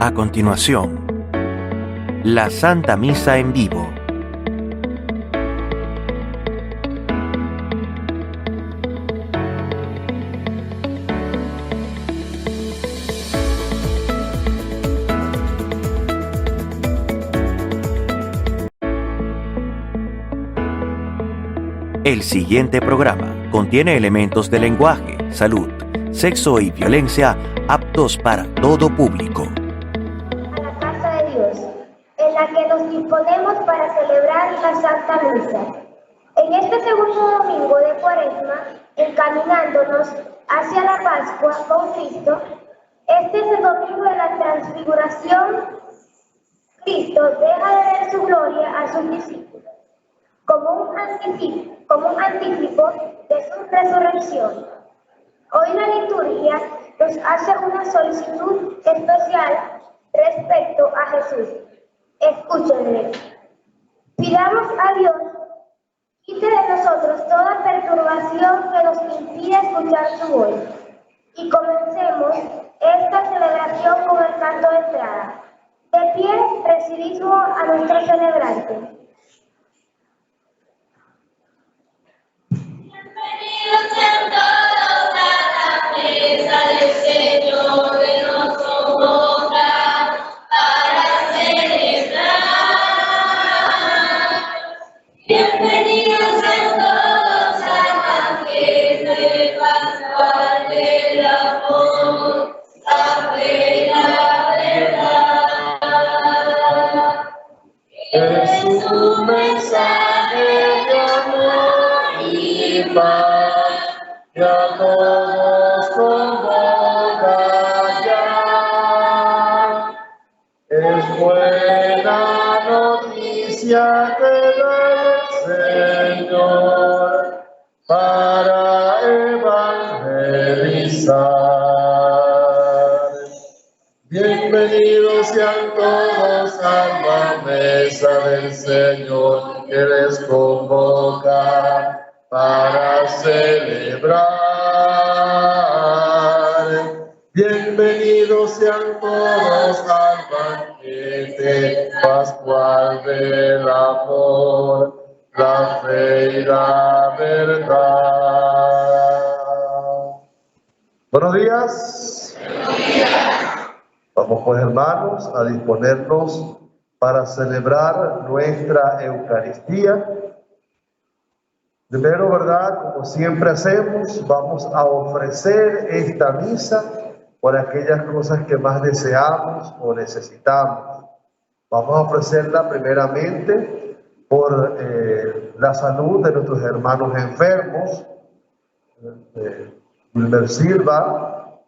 A continuación, la Santa Misa en vivo. El siguiente programa contiene elementos de lenguaje, salud, sexo y violencia aptos para todo público. A la casa de Dios, en la que nos disponemos para celebrar la Santa Misa. En este segundo domingo de Cuaresma, encaminándonos hacia la Pascua con Cristo, este es el domingo de la Transfiguración. Cristo deja de ver su gloria a sus discípulos como un anticipo de su resurrección. Hoy la liturgia nos hace una solicitud especial respecto a Jesús. Escúchenle. Pidamos a Dios, quite de nosotros toda perturbación que nos impide escuchar su voz. Y comencemos esta celebración con el canto de entrada. De pie, recibimos a nuestro celebrante. Bienvenidos sean todos a la mesa del Señor que nos convoca para celebrar. Bienvenidos sean todos a la fiesta pascual del amor, la fe y la verdad. Es un mensaje de amor y paz que a todos convoca ya. Es buena noticia que da el Señor para evangelizar. Bienvenidos sean todos a la mesa del Señor que les convoca para celebrar. Bienvenidos sean todos al banquete pascual del amor, la fe y la verdad. Buenos días. Buenos días. Vamos pues, hermanos, a disponernos para celebrar nuestra Eucaristía. Primero, ¿verdad? Como siempre hacemos, vamos a ofrecer esta misa por aquellas cosas que más deseamos o necesitamos. Vamos a ofrecerla primeramente por la salud de nuestros hermanos enfermos, Wilmer Silva,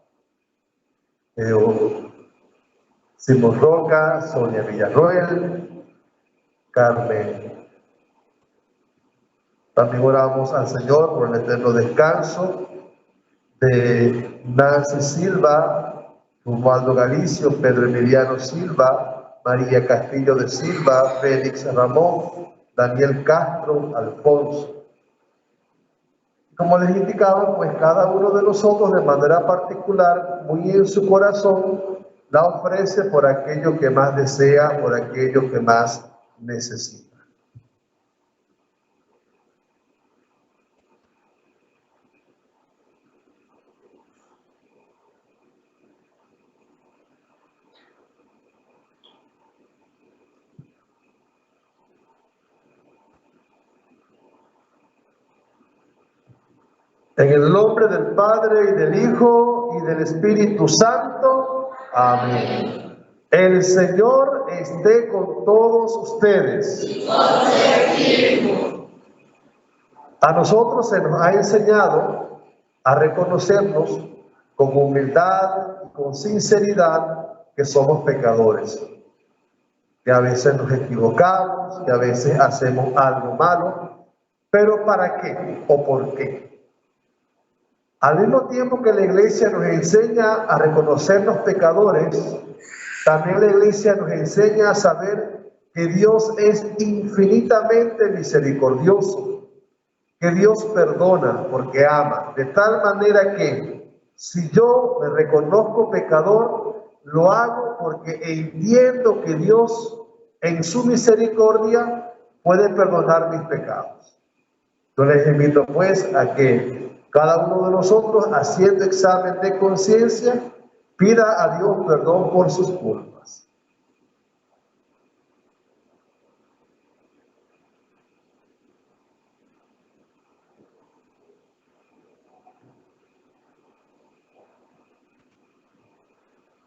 Simón Roca, Sonia Villarroel, Carmen. También oramos al Señor por el eterno descanso de Nancy Silva, Romualdo Galicio, Pedro Emiliano Silva, María Castillo de Silva, Félix Ramón, Daniel Castro, Alfonso. Como les indicaba, pues cada uno de nosotros de manera particular, muy en su corazón, la ofrece por aquello que más desea, por aquello que más necesita. En el nombre del Padre, y del Hijo, y del Espíritu Santo. Amén. El Señor esté con todos ustedes. A nosotros se nos ha enseñado a reconocernos con humildad y con sinceridad que somos pecadores, que a veces nos equivocamos, que a veces hacemos algo malo, pero ¿para qué o por qué? Al mismo tiempo que la Iglesia nos enseña a reconocernos pecadores, también la Iglesia nos enseña a saber que Dios es infinitamente misericordioso, que Dios perdona porque ama, de tal manera que si yo me reconozco pecador, lo hago porque entiendo que Dios, en su misericordia, puede perdonar mis pecados. Yo les invito pues a que cada uno de nosotros, haciendo examen de conciencia, pida a Dios perdón por sus culpas.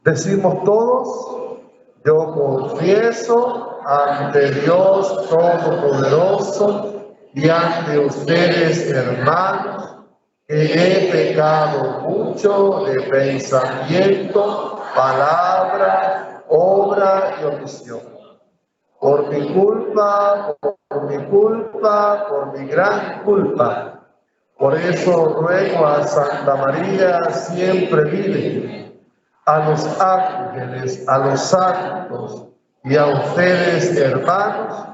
Decimos todos: yo confieso ante Dios Todopoderoso y ante ustedes, hermanos, que he pecado mucho de pensamiento, palabra, obra y omisión. Por mi culpa, por mi gran culpa. Por eso ruego a Santa María, siempre Virgen, a los ángeles, a los santos y a ustedes, hermanos,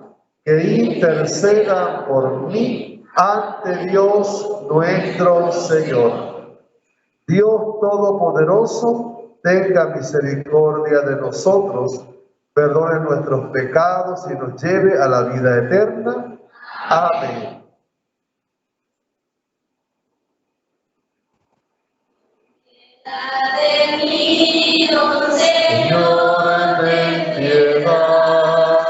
que intercedan por mí ante Dios nuestro Señor. Dios Todopoderoso, tenga misericordia de nosotros, perdone nuestros pecados y nos lleve a la vida eterna. Amén. Señor, ten piedad,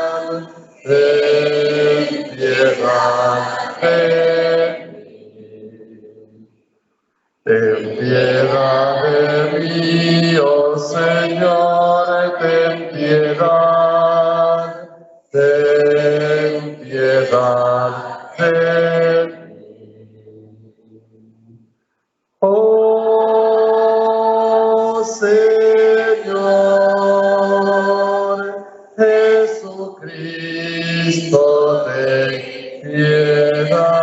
ten piedad de mí. Ten piedad de mí, oh Señor, ten piedad de mí. Oh Señor Jesucristo, ten piedad.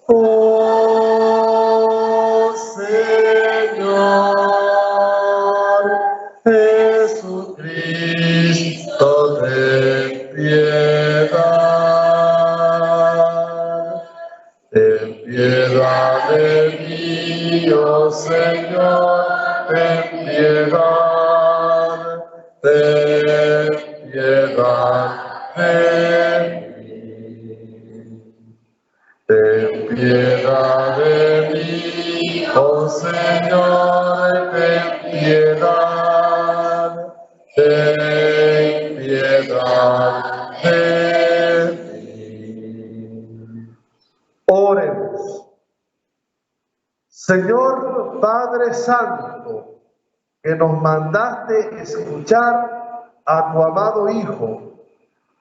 Oh Señor Jesucristo, ten piedad. Ten piedad de mí, oh Señor, ten piedad, ten piedad de mí. Ten piedad de mí, oh Señor, ten piedad, ten piedad de mí. Oremos. Señor Padre Santo, que nos mandaste escuchar a tu amado Hijo,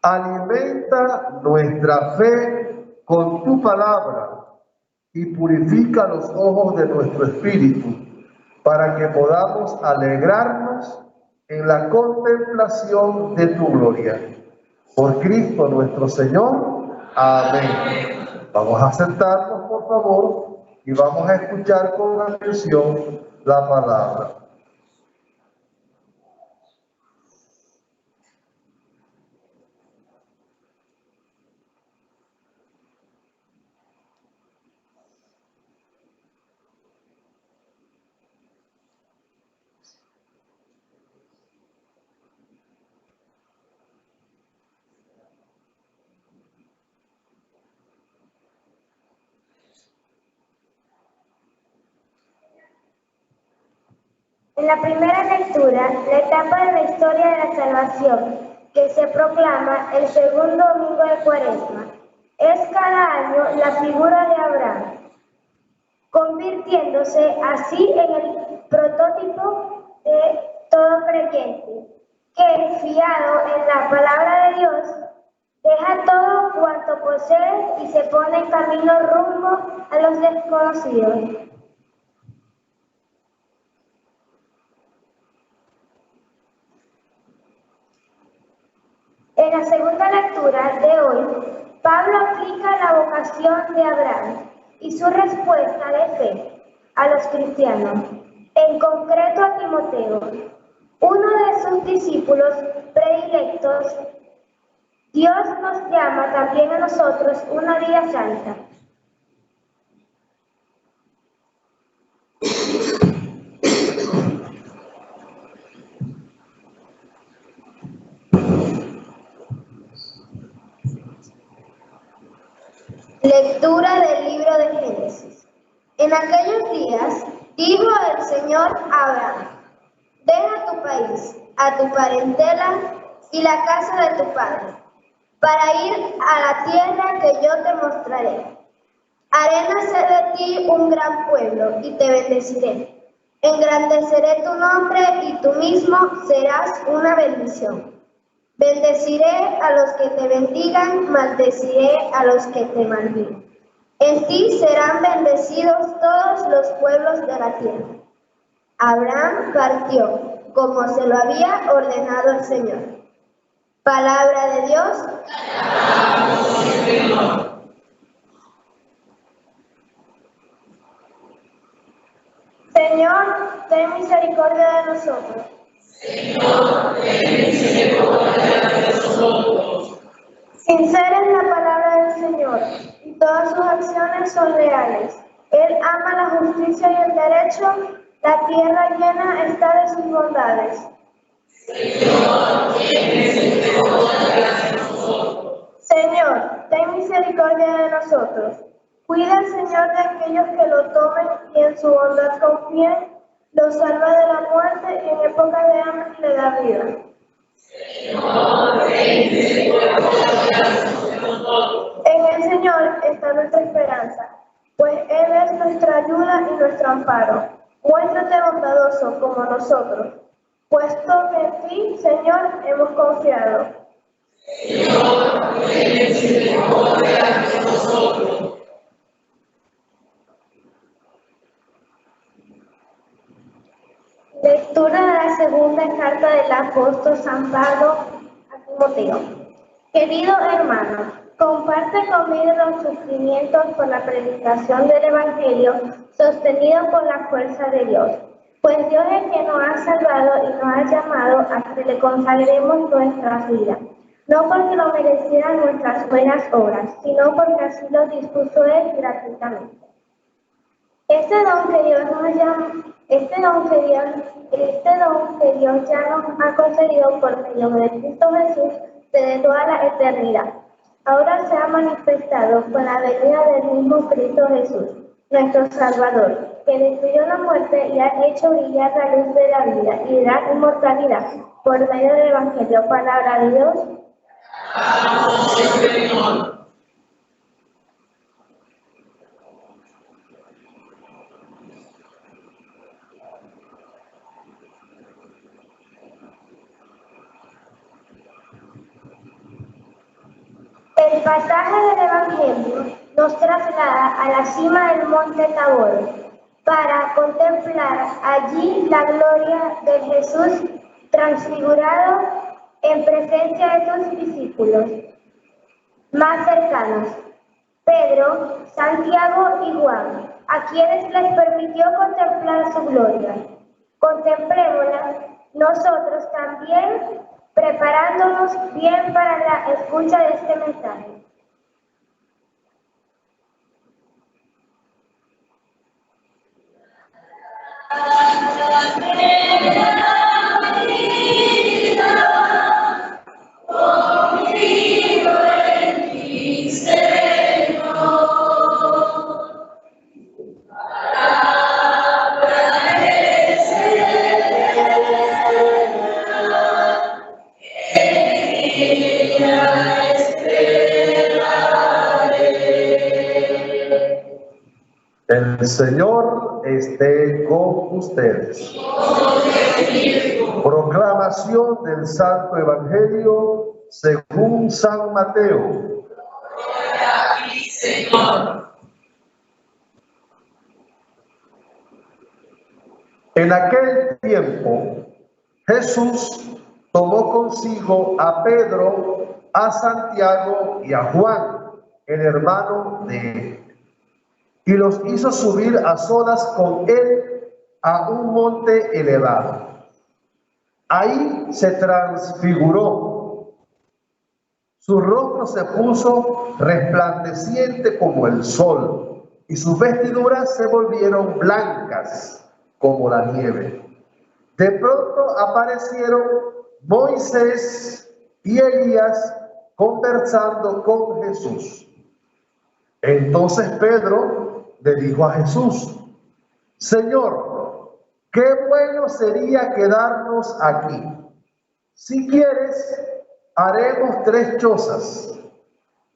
alimenta nuestra fe con tu palabra y purifica los ojos de nuestro espíritu, para que podamos alegrarnos en la contemplación de tu gloria. Por Cristo nuestro Señor. Amén. Vamos a sentarnos, por favor, y vamos a escuchar con atención la palabra. En la primera lectura, la etapa de la historia de la salvación, que se proclama el segundo domingo de Cuaresma, es cada año la figura de Abraham, convirtiéndose así en el prototipo de todo creyente, que, fiado en la palabra de Dios, deja todo cuanto posee y se pone en camino rumbo a los desconocidos. En la segunda lectura de hoy, Pablo aplica la vocación de Abraham y su respuesta de fe a los cristianos, en concreto a Timoteo, uno de sus discípulos predilectos. Dios nos llama también a nosotros una vida santa. Señor a Abraham: deja tu país, a tu parentela y la casa de tu padre, para ir a la tierra que yo te mostraré. Haré nacer de ti un gran pueblo y te bendeciré. Engrandeceré tu nombre y tú mismo serás una bendición. Bendeciré a los que te bendigan, maldeciré a los que te maldigan. En ti serán bendecidos todos los pueblos de la tierra. Abraham partió, como se lo había ordenado el Señor. Palabra de Dios. Señor, ten misericordia de nosotros. Señor, ten misericordia de nosotros. Sincera es la palabra del Señor, y todas sus acciones son reales. Él ama la justicia y el derecho, la tierra llena está de sus bondades. Señor, ten misericordia de nosotros. Señor, ten misericordia de nosotros. Cuida al Señor de aquellos que lo tomen y en su bondad confíen, lo salva de la muerte y en época de hambre le da vida. Señor, ten misericordia de nosotros. En el Señor está nuestra esperanza, pues Él es nuestra ayuda y nuestro amparo. Muéstrate bondadoso como nosotros, puesto que en ti, Señor, hemos confiado. Señor, ten misericordia de nosotros. Lectura de la segunda carta del apóstol San Pablo a Timoteo. Querido hermano, comparte conmigo los sufrimientos por la predicación del Evangelio, sostenido por la fuerza de Dios. Pues Dios es quien nos ha salvado y nos ha llamado a que le consagremos nuestras vidas, no porque lo merecieran nuestras buenas obras, sino porque así lo dispuso Él gratuitamente. Este don que Dios ya nos ha concedido por medio de Cristo Jesús desde toda la eternidad. Ahora se ha manifestado con la venida del mismo Cristo Jesús, nuestro Salvador, que destruyó la muerte y ha hecho brillar la luz de la vida y de la inmortalidad por medio del Evangelio. Palabra de Dios. Señor. El pasaje del Evangelio nos traslada a la cima del monte Tabor para contemplar allí la gloria de Jesús transfigurado en presencia de sus discípulos más cercanos, Pedro, Santiago y Juan, a quienes les permitió contemplar su gloria. Contemplémosla nosotros también, preparándonos bien para la escucha de este mensaje. El Señor esté con ustedes. Proclamación del Santo Evangelio según San Mateo. Señor. En aquel tiempo, Jesús tomó consigo a Pedro, a Santiago y a Juan, el hermano de él, y los hizo subir a solas con él a un monte elevado. Ahí se transfiguró. Su rostro se puso resplandeciente como el sol, y sus vestiduras se volvieron blancas como la nieve. De pronto aparecieron Moisés y Elías conversando con Jesús. Entonces Pedro le dijo a Jesús: Señor, qué bueno sería quedarnos aquí. Si quieres, haremos 3 chozas,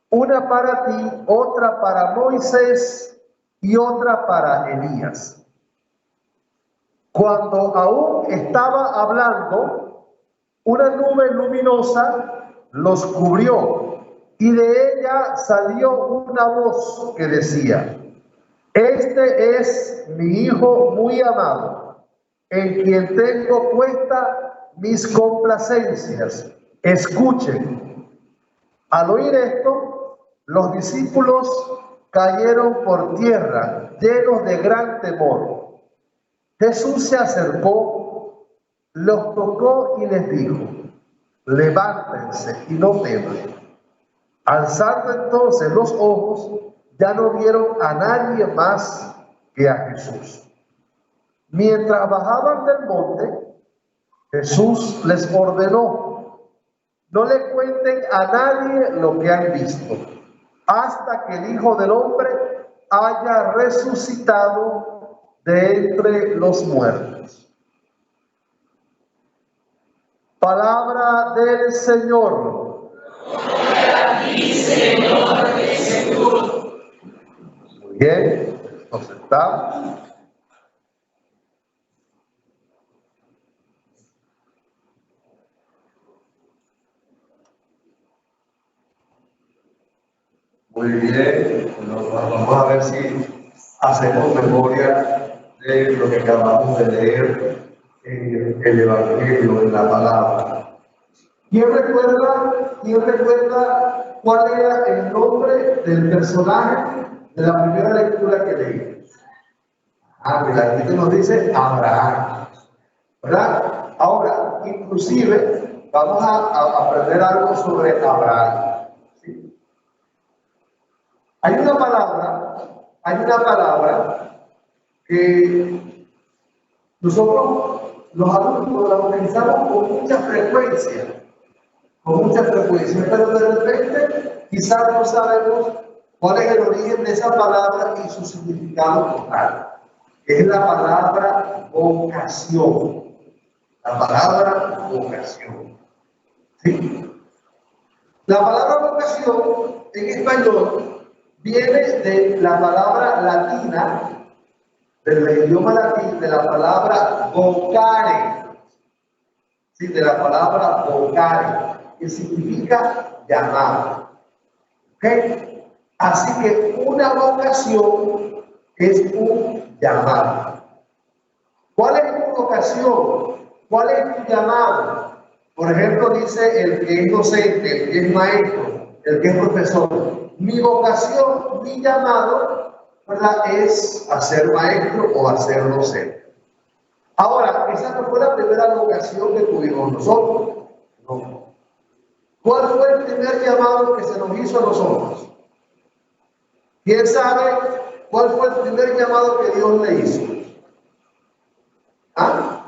una para ti, otra para Moisés y otra para Elías. Cuando aún estaba hablando, una nube luminosa los cubrió y de ella salió una voz que decía: este es mi Hijo muy amado, en quien tengo puesta mis complacencias. Escuchen. Al oír esto, los discípulos cayeron por tierra, llenos de gran temor. Jesús se acercó, los tocó y les dijo: levántense y no teman. Alzando entonces los ojos, ya no vieron a nadie más que a Jesús. Mientras bajaban del monte, Jesús les ordenó: no le cuenten a nadie lo que han visto, hasta que el Hijo del Hombre haya resucitado de entre los muertos. Palabra del Señor. Gloria a ti, Señor Jesús. Muy bien, nos sentamos. Muy bien, vamos a ver si hacemos memoria de lo que acabamos de leer en el Evangelio, en la palabra. ¿Quién recuerda cuál era el nombre del personaje de la primera lectura que leí? La gente nos dice Abraham, ¿verdad? Ahora, inclusive, vamos a aprender algo sobre Abraham. ¿Sí? Hay una palabra que nosotros, los adultos, la utilizamos con mucha frecuencia, pero de repente quizás no sabemos cuál es el origen de esa palabra y su significado total. Es la palabra vocación. La palabra vocación. ¿Sí? La palabra vocación en español viene de la palabra latina, del idioma latín, de la palabra vocare. Sí, de la palabra vocare, que significa llamar. ¿Ok? Así que una vocación es un llamado. ¿Cuál es tu vocación? ¿Cuál es tu llamado? Por ejemplo, dice el que es docente, el que es maestro, el que es profesor: mi vocación, mi llamado, ¿verdad?, es a ser maestro o a ser docente. Ahora, esa no fue la primera vocación que tuvimos nosotros. No. ¿Cuál fue el primer llamado que se nos hizo a nosotros? ¿Quién sabe cuál fue el primer llamado que Dios le hizo? ¿Ah?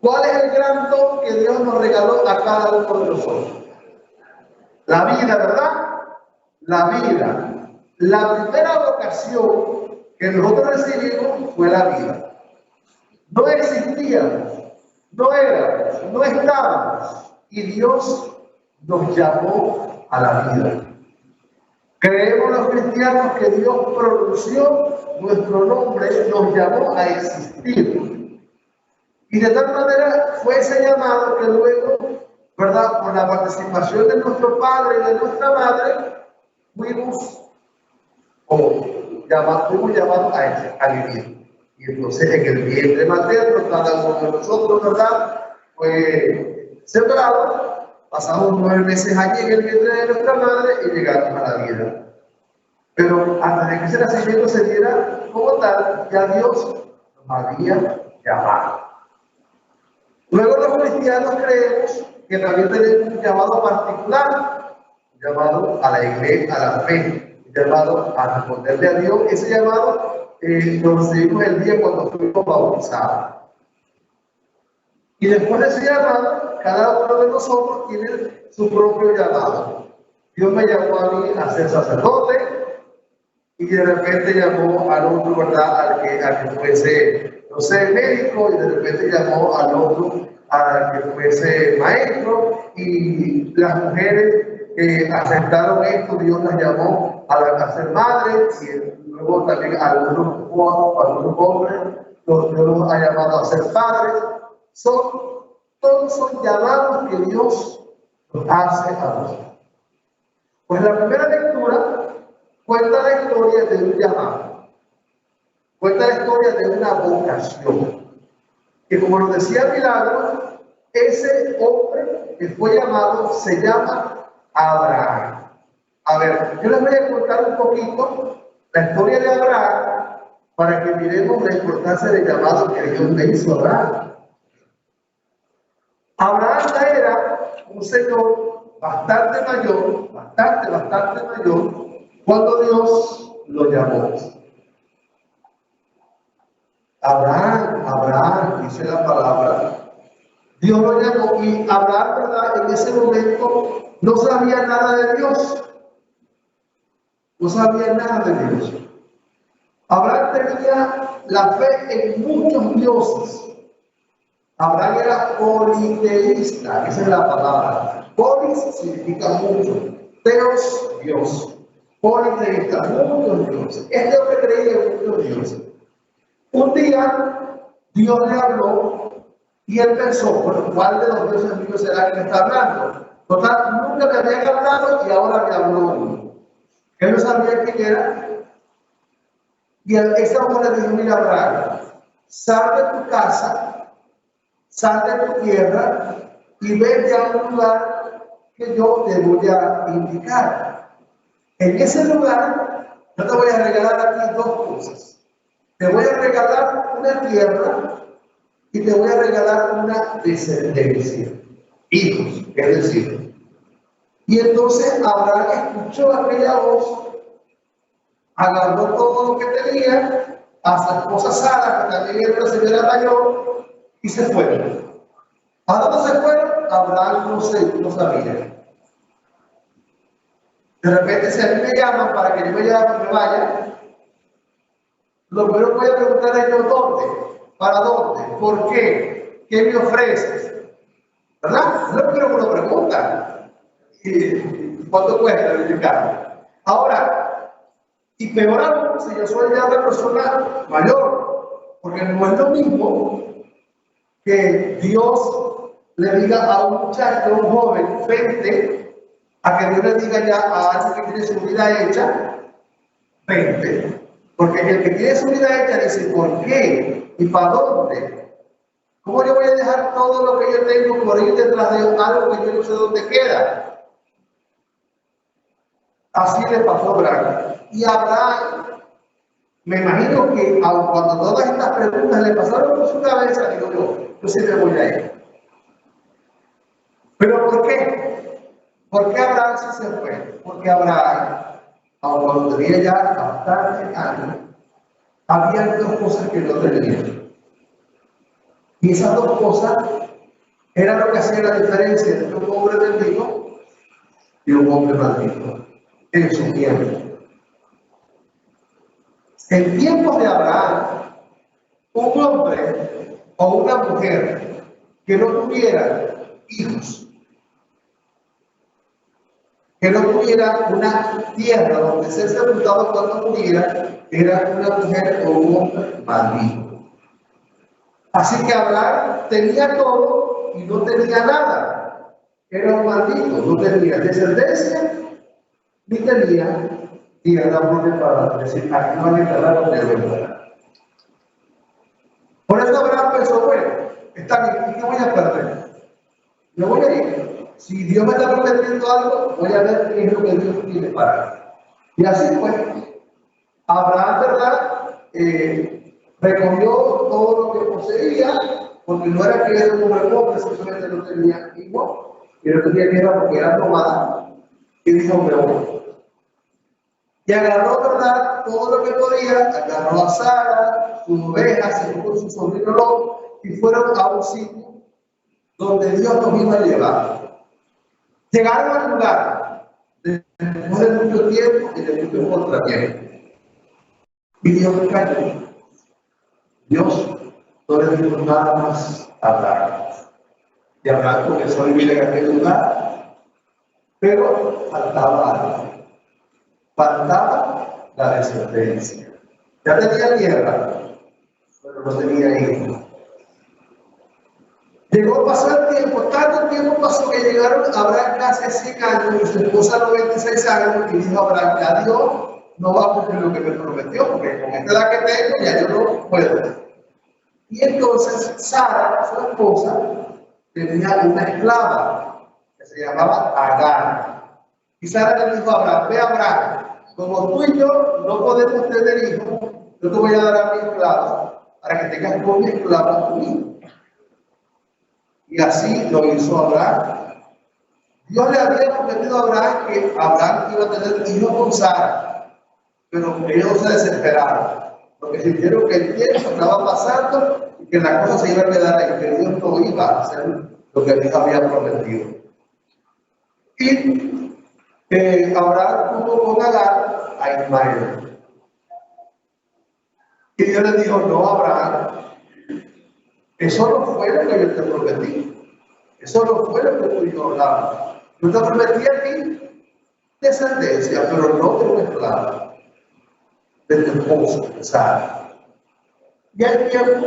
¿Cuál es el gran don que Dios nos regaló a cada uno de nosotros? La vida, ¿verdad? La vida. La primera vocación que nosotros recibimos fue la vida. No existíamos, no éramos, no estábamos, y Dios nos llamó a la vida. Creemos los cristianos que Dios pronunció nuestro nombre, nos llamó a existir. Y de tal manera fue ese llamado que luego, ¿verdad?, por la participación de nuestro padre y de nuestra madre, fuimos llamados a vivir. Y entonces en el vientre materno, cada uno de nosotros, ¿verdad?, fue sembrado. Pasamos 9 meses allí en el vientre de nuestra madre y llegamos a la vida. Pero antes de que ese nacimiento se diera como tal, ya Dios nos había llamado. Luego los cristianos creemos que también tenemos un llamado particular, un llamado a la iglesia, a la fe, un llamado a responderle a Dios. Ese llamado lo recibimos el día cuando fuimos bautizados. Y después de ese llamado, cada uno de nosotros tiene su propio llamado. Dios me llamó a mí a ser sacerdote, y de repente llamó al otro, ¿verdad? Al que fuese, no sé, médico, y de repente llamó al otro, al que fuese maestro, y las mujeres aceptaron esto, Dios las llamó a ser madres, y luego también a algunos hombres, Dios los ha llamado a ser padres. Todos son llamados que Dios nos hace a nosotros. Pues la primera lectura cuenta la historia de un llamado, cuenta la historia de una vocación, que como nos decía Milagro, ese hombre que fue llamado se llama Abraham. A ver, yo les voy a contar un poquito la historia de Abraham para que miremos la importancia del llamado que Dios le hizo a Abraham. Abraham ya era un señor bastante mayor, bastante mayor, cuando Dios lo llamó. Abraham, dice la palabra. Dios lo llamó y Abraham, ¿verdad? En ese momento no sabía nada de Dios. No sabía nada de Dios. Abraham tenía la fe en muchos dioses. Abraham era politeísta, esa es la palabra. Polis significa mucho. Teos, Dios. Politeísta, muchos dioses. Este hombre creía en muchos dioses. Un día, Dios le habló y él pensó, bueno, ¿cuál de los dioses míos será que me está hablando? Total, nunca me habían hablado y ahora me habló uno. Él no sabía quién era. Y esa mujer le dijo, mira, Abraham, sal de tu casa, sal de tu tierra y vete a un lugar que yo te voy a indicar. En ese lugar, yo te voy a regalar a ti dos cosas. Te voy a regalar una tierra y te voy a regalar una descendencia, hijos, es decir. Y entonces Abraham escuchó aquella voz, agarró todo lo que tenía, a su esposa Sara, que también era una señora mayor, y se fueron. ¿A dónde se fueron? Abraham no sabía. De repente, si a mí me llaman para que yo me vaya, lo primero que voy a preguntar es yo, ¿dónde? ¿Para dónde? ¿Por qué? ¿Qué me ofreces? ¿Verdad? No quiero que uno pregunta. ¿Cuánto cuesta el carro? Ahora, y peor aún, si yo soy ya una persona mayor, porque no es lo mismo que Dios le diga a un muchacho, a un joven, vente, a que Dios le diga ya a alguien que tiene su vida hecha, vente. Porque el que tiene su vida hecha dice, ¿por qué? ¿Y para dónde? ¿Cómo yo voy a dejar todo lo que yo tengo por ir detrás de algo que yo no sé dónde queda? Así le pasó a Abraham. Y Abraham, me imagino que aun cuando todas estas preguntas le pasaron por su cabeza, digo yo sí me voy a ir. ¿Pero por qué? ¿Por qué Abraham sí se fue? Porque Abraham, aun cuando tenía ya bastantes años, había dos cosas que no tenía. Y esas dos cosas eran lo que hacía la diferencia entre un hombre bendito y un hombre maldito en su tiempo. En tiempos de Abraham, un hombre o una mujer que no tuviera hijos, que no tuviera una tierra donde ser sepultado cuando muriera, era una mujer o un hombre maldito. Así que Abraham tenía todo y no tenía nada. Era un maldito, no tenía descendencia ni tenía tierra para decir, aquí no hay nada donde venga. Por eso Abraham pensó, bueno, está bien, ¿y qué voy a perder? Me voy a ir. Si Dios me está prometiendo algo, voy a ver qué es lo que Dios tiene para mí. Y así fue. Abraham, ¿verdad? Recogió todo lo que poseía, porque no era que era un hombre pobre, simplemente no tenía hijos, pero tenía tierra porque era nómada, y dijo, me voy. Y agarró, ¿verdad?, todo lo que podía, agarró a Sara, sus ovejas, se fue con su sobrino Lot, y fueron a un sitio donde Dios nos iba a llevar. Llegaron al lugar, después de mucho tiempo y de mucho contratiempo. Y Dios me cayó. Dios no le dijo nada más a Abraham. Y Abraham comenzó a vivir en aquel lugar, pero faltaba algo. Faltaba la descendencia. Ya tenía tierra, pero no tenía hijos. Llegó, pasó el tiempo, tanto tiempo pasó que llegaron a Abraham casi 100 años y su esposa 96 años, y dijo Abraham, ya Dios no va a cumplir lo que me prometió, porque con esta edad que tengo ya yo no puedo. Y entonces Sara, su esposa, tenía una esclava que se llamaba Agar. Y Sara le dijo a Abraham, ve Abraham, como tú y yo no podemos tener hijos, yo te voy a dar a mi esclava para que tengas con mi esclava tu hijo. Y así lo hizo Abraham. Dios le había prometido a Abraham que Abraham iba a tener hijos con Sara, pero ellos se desesperaron, porque sintieron que el tiempo estaba pasando y que la cosa se iba a quedar ahí, que Dios no iba a hacer lo que Dios había prometido. Y Abraham tuvo con Agar a Ismael. Y Dios le dijo, no, Abraham, eso no fue lo que yo te prometí. Eso no fue lo que tú y yo hablamos. Yo te prometí a ti descendencia, pero no de una esclava, de tu esposa, de Sara. Y al tiempo,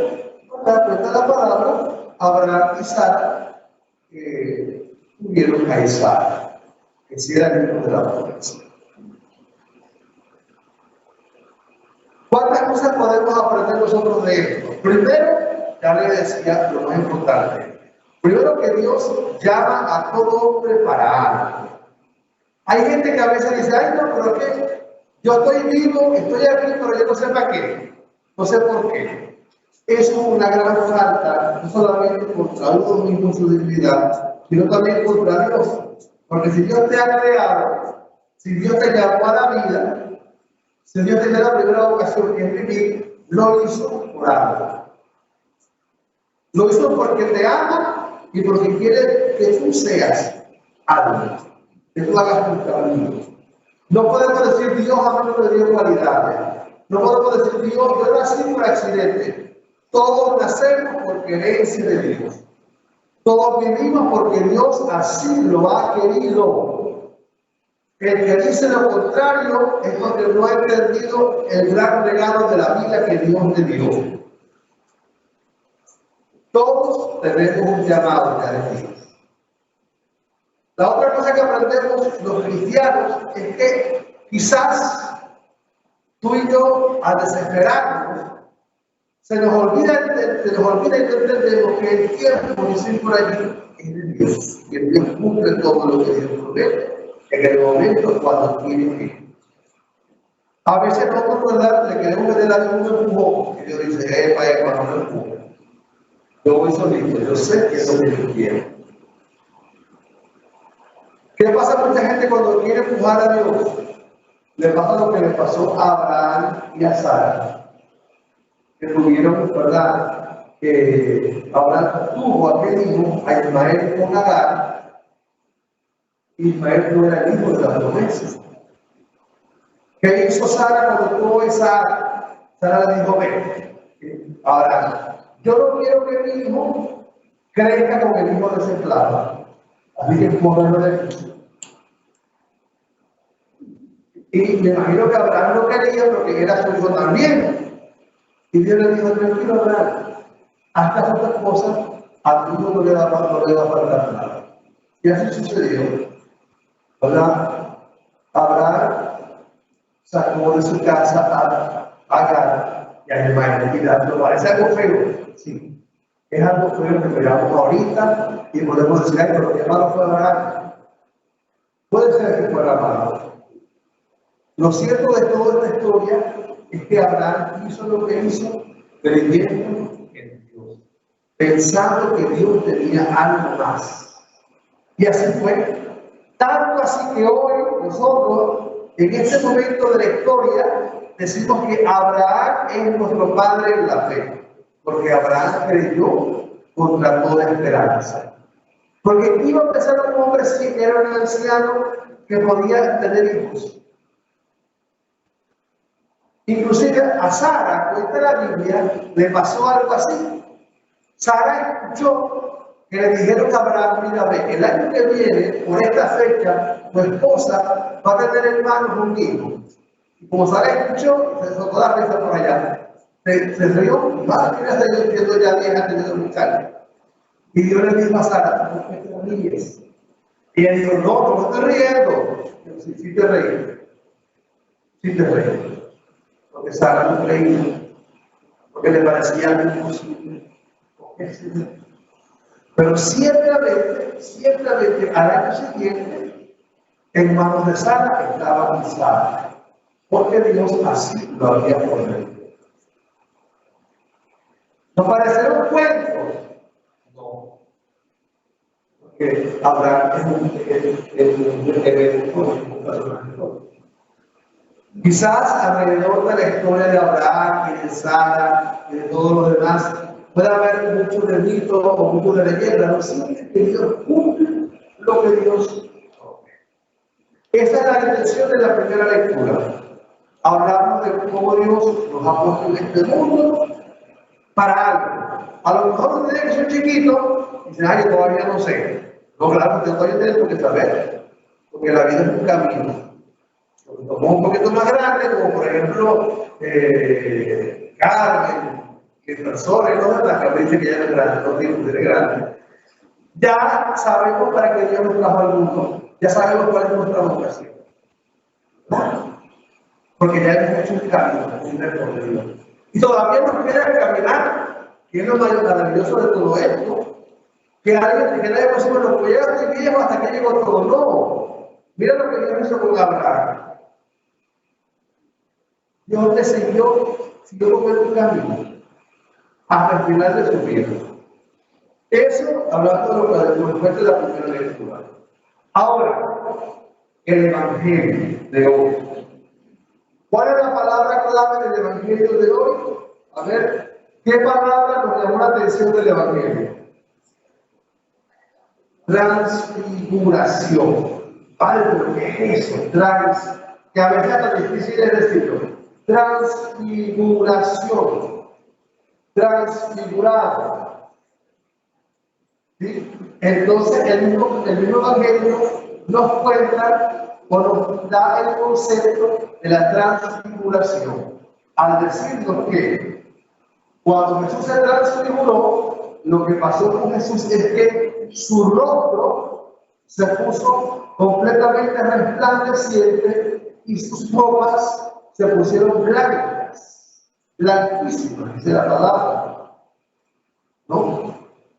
para cuenta la palabra, Abraham y Sara tuvieron a Isaac, que sí era el hijo de la promesa. ¿Cuántas cosas podemos aprender nosotros de esto? Primero, ya le decía lo más importante. Primero, que Dios llama a todo hombre para algo. Hay gente que a veces dice, ay no, pero es que yo estoy vivo, estoy aquí, pero yo no sé para qué. No sé por qué. Eso es una gran falta, no solamente contra uno mismo en su dignidad, sino también contra Dios. Porque si Dios te ha creado, si Dios te llamó a la vida, si Dios te dio la primera vocación que es vivir, lo hizo por algo. Lo hizo porque te ama y porque quiere que tú seas algo, que tú hagas un camino. No podemos decir Dios a mí me dio cualidades. No podemos decir Dios, yo nací por accidente. Todos nacemos por querencia de Dios. Todos vivimos porque Dios así lo ha querido. El que dice lo contrario es porque no ha entendido el gran regalo de la vida que Dios le dio. Todos tenemos un llamado ya de Dios. La otra cosa que aprendemos los cristianos es que quizás tú y yo, al desesperarnos, se nos olvida y no entendemos que el tiempo, como dicen por allí, es de Dios. Y el Dios cumple todo lo que Dios promete en el momento cuando tiene que. A veces nosotros, ¿verdad?, le queremos meter a Dios un empujón y Dios dice, no me empujes. Yo voy solito, yo sé que es lo que yo quiero. ¿Qué pasa a mucha gente cuando quiere empujar a Dios? Le pasa lo que le pasó a Abraham y a Sara, que tuvieron, ¿verdad? Abraham tuvo aquel hijo, a Ismael con Agar. Ismael no era el hijo de la promesa. ¿Qué hizo Sara cuando tuvo a Isaac? Sara le dijo, ven, Abraham, yo no quiero que mi hijo crezca con el hijo de ese esclavo. Así que pónganlo de aquí. Y me imagino que Abraham no quería porque era su hijo también. Y Dios le dijo, tranquilo Abraham, haz caso a tu esposa, a tu hijo no le va a faltar nada. Y así sucedió. ¿Verdad? Abraham sacó de su casa a Agar y a Ismael. Mira, ¿no parece algo feo? Sí. Es algo feo que miramos ahorita y podemos decir, ay, pero qué malo fue Abraham. Puede ser que fuera malo. Lo cierto de toda esta historia es que Abraham hizo lo que hizo, creyendo en Dios, pensando que Dios tenía algo más. Y así fue. Tanto así que hoy nosotros, en este momento de la historia, decimos que Abraham es nuestro padre en la fe, porque Abraham creyó contra toda esperanza. Porque iba a empezar un hombre sí, que era un anciano que podía tener hijos. Inclusive a Sara, cuenta la Biblia, le pasó algo así. Sara escuchó que le dijeron a Abraham: mira, ve, el año que viene, por esta fecha, tu esposa va a tener en manos un hijo. Y como Sara escuchó, se soltó la risa por allá. Se rió, madre mía, yo entiendo ya vieja, teniendo un años. Y Dios le dijo a Sara: no te ríes. Y ella dijo: no me estoy riendo. Sí, sí te reí. Sí te reí. Porque Sara no creía. Porque le parecía algo imposible. Pero ciertamente, al año siguiente, en manos de Sara estaba Isaac. Porque Dios así lo había prometido. ¿No parecerá un cuento? No. Porque Abraham es un evento. Quizás alrededor de la historia de Abraham y de Sara y de todos los demás puede haber mucho de mito o mucho de leyenda. No siempre que Dios cumple lo que Dios promete. Esa es la intención de la primera lectura. Hablamos de cómo Dios nos ha puesto en este mundo para algo. A lo mejor ustedes que son chiquitos dicen: ay, yo todavía no sé. No, claro, usted todavía tiene que saber, porque la vida es un camino. Como un poquito más grande, como por ejemplo Carmen, que personas, ¿no? La Carmen dice que ya no es grande, no tiene que ser grande. Ya sabemos para qué Dios nos trajo al mundo, ya sabemos cuál es nuestra vocación, ¿no? Porque ya hemos hecho un cambio, un recorrido. Y todavía nos queda caminar, que es lo maravilloso de todo esto. Que alguien que nadie puede decir: bueno, pues ya estoy viejo hasta que llegó todo. No. Mira lo que Dios hizo con Abraham. Dios le siguió con el camino hasta el final de su vida. Eso hablando de lo que después de la primera lectura. Ahora, el Evangelio de hoy. ¿Cuál es la palabra clave del Evangelio de hoy? A ver, ¿qué palabra nos llamó la atención del Evangelio? Transfiguración. ¿Vale? ¿Qué es eso? Que a veces es tan difícil de decirlo. Transfiguración. Transfigurado. ¿Sí? Entonces, el mismo Evangelio nos cuenta o nos da el concepto de la transfiguración, al decirnos que cuando Jesús se transfiguró, lo que pasó con Jesús es que su rostro se puso completamente resplandeciente y sus ropas se pusieron blancas, blanquísimas, dice la palabra, ¿no?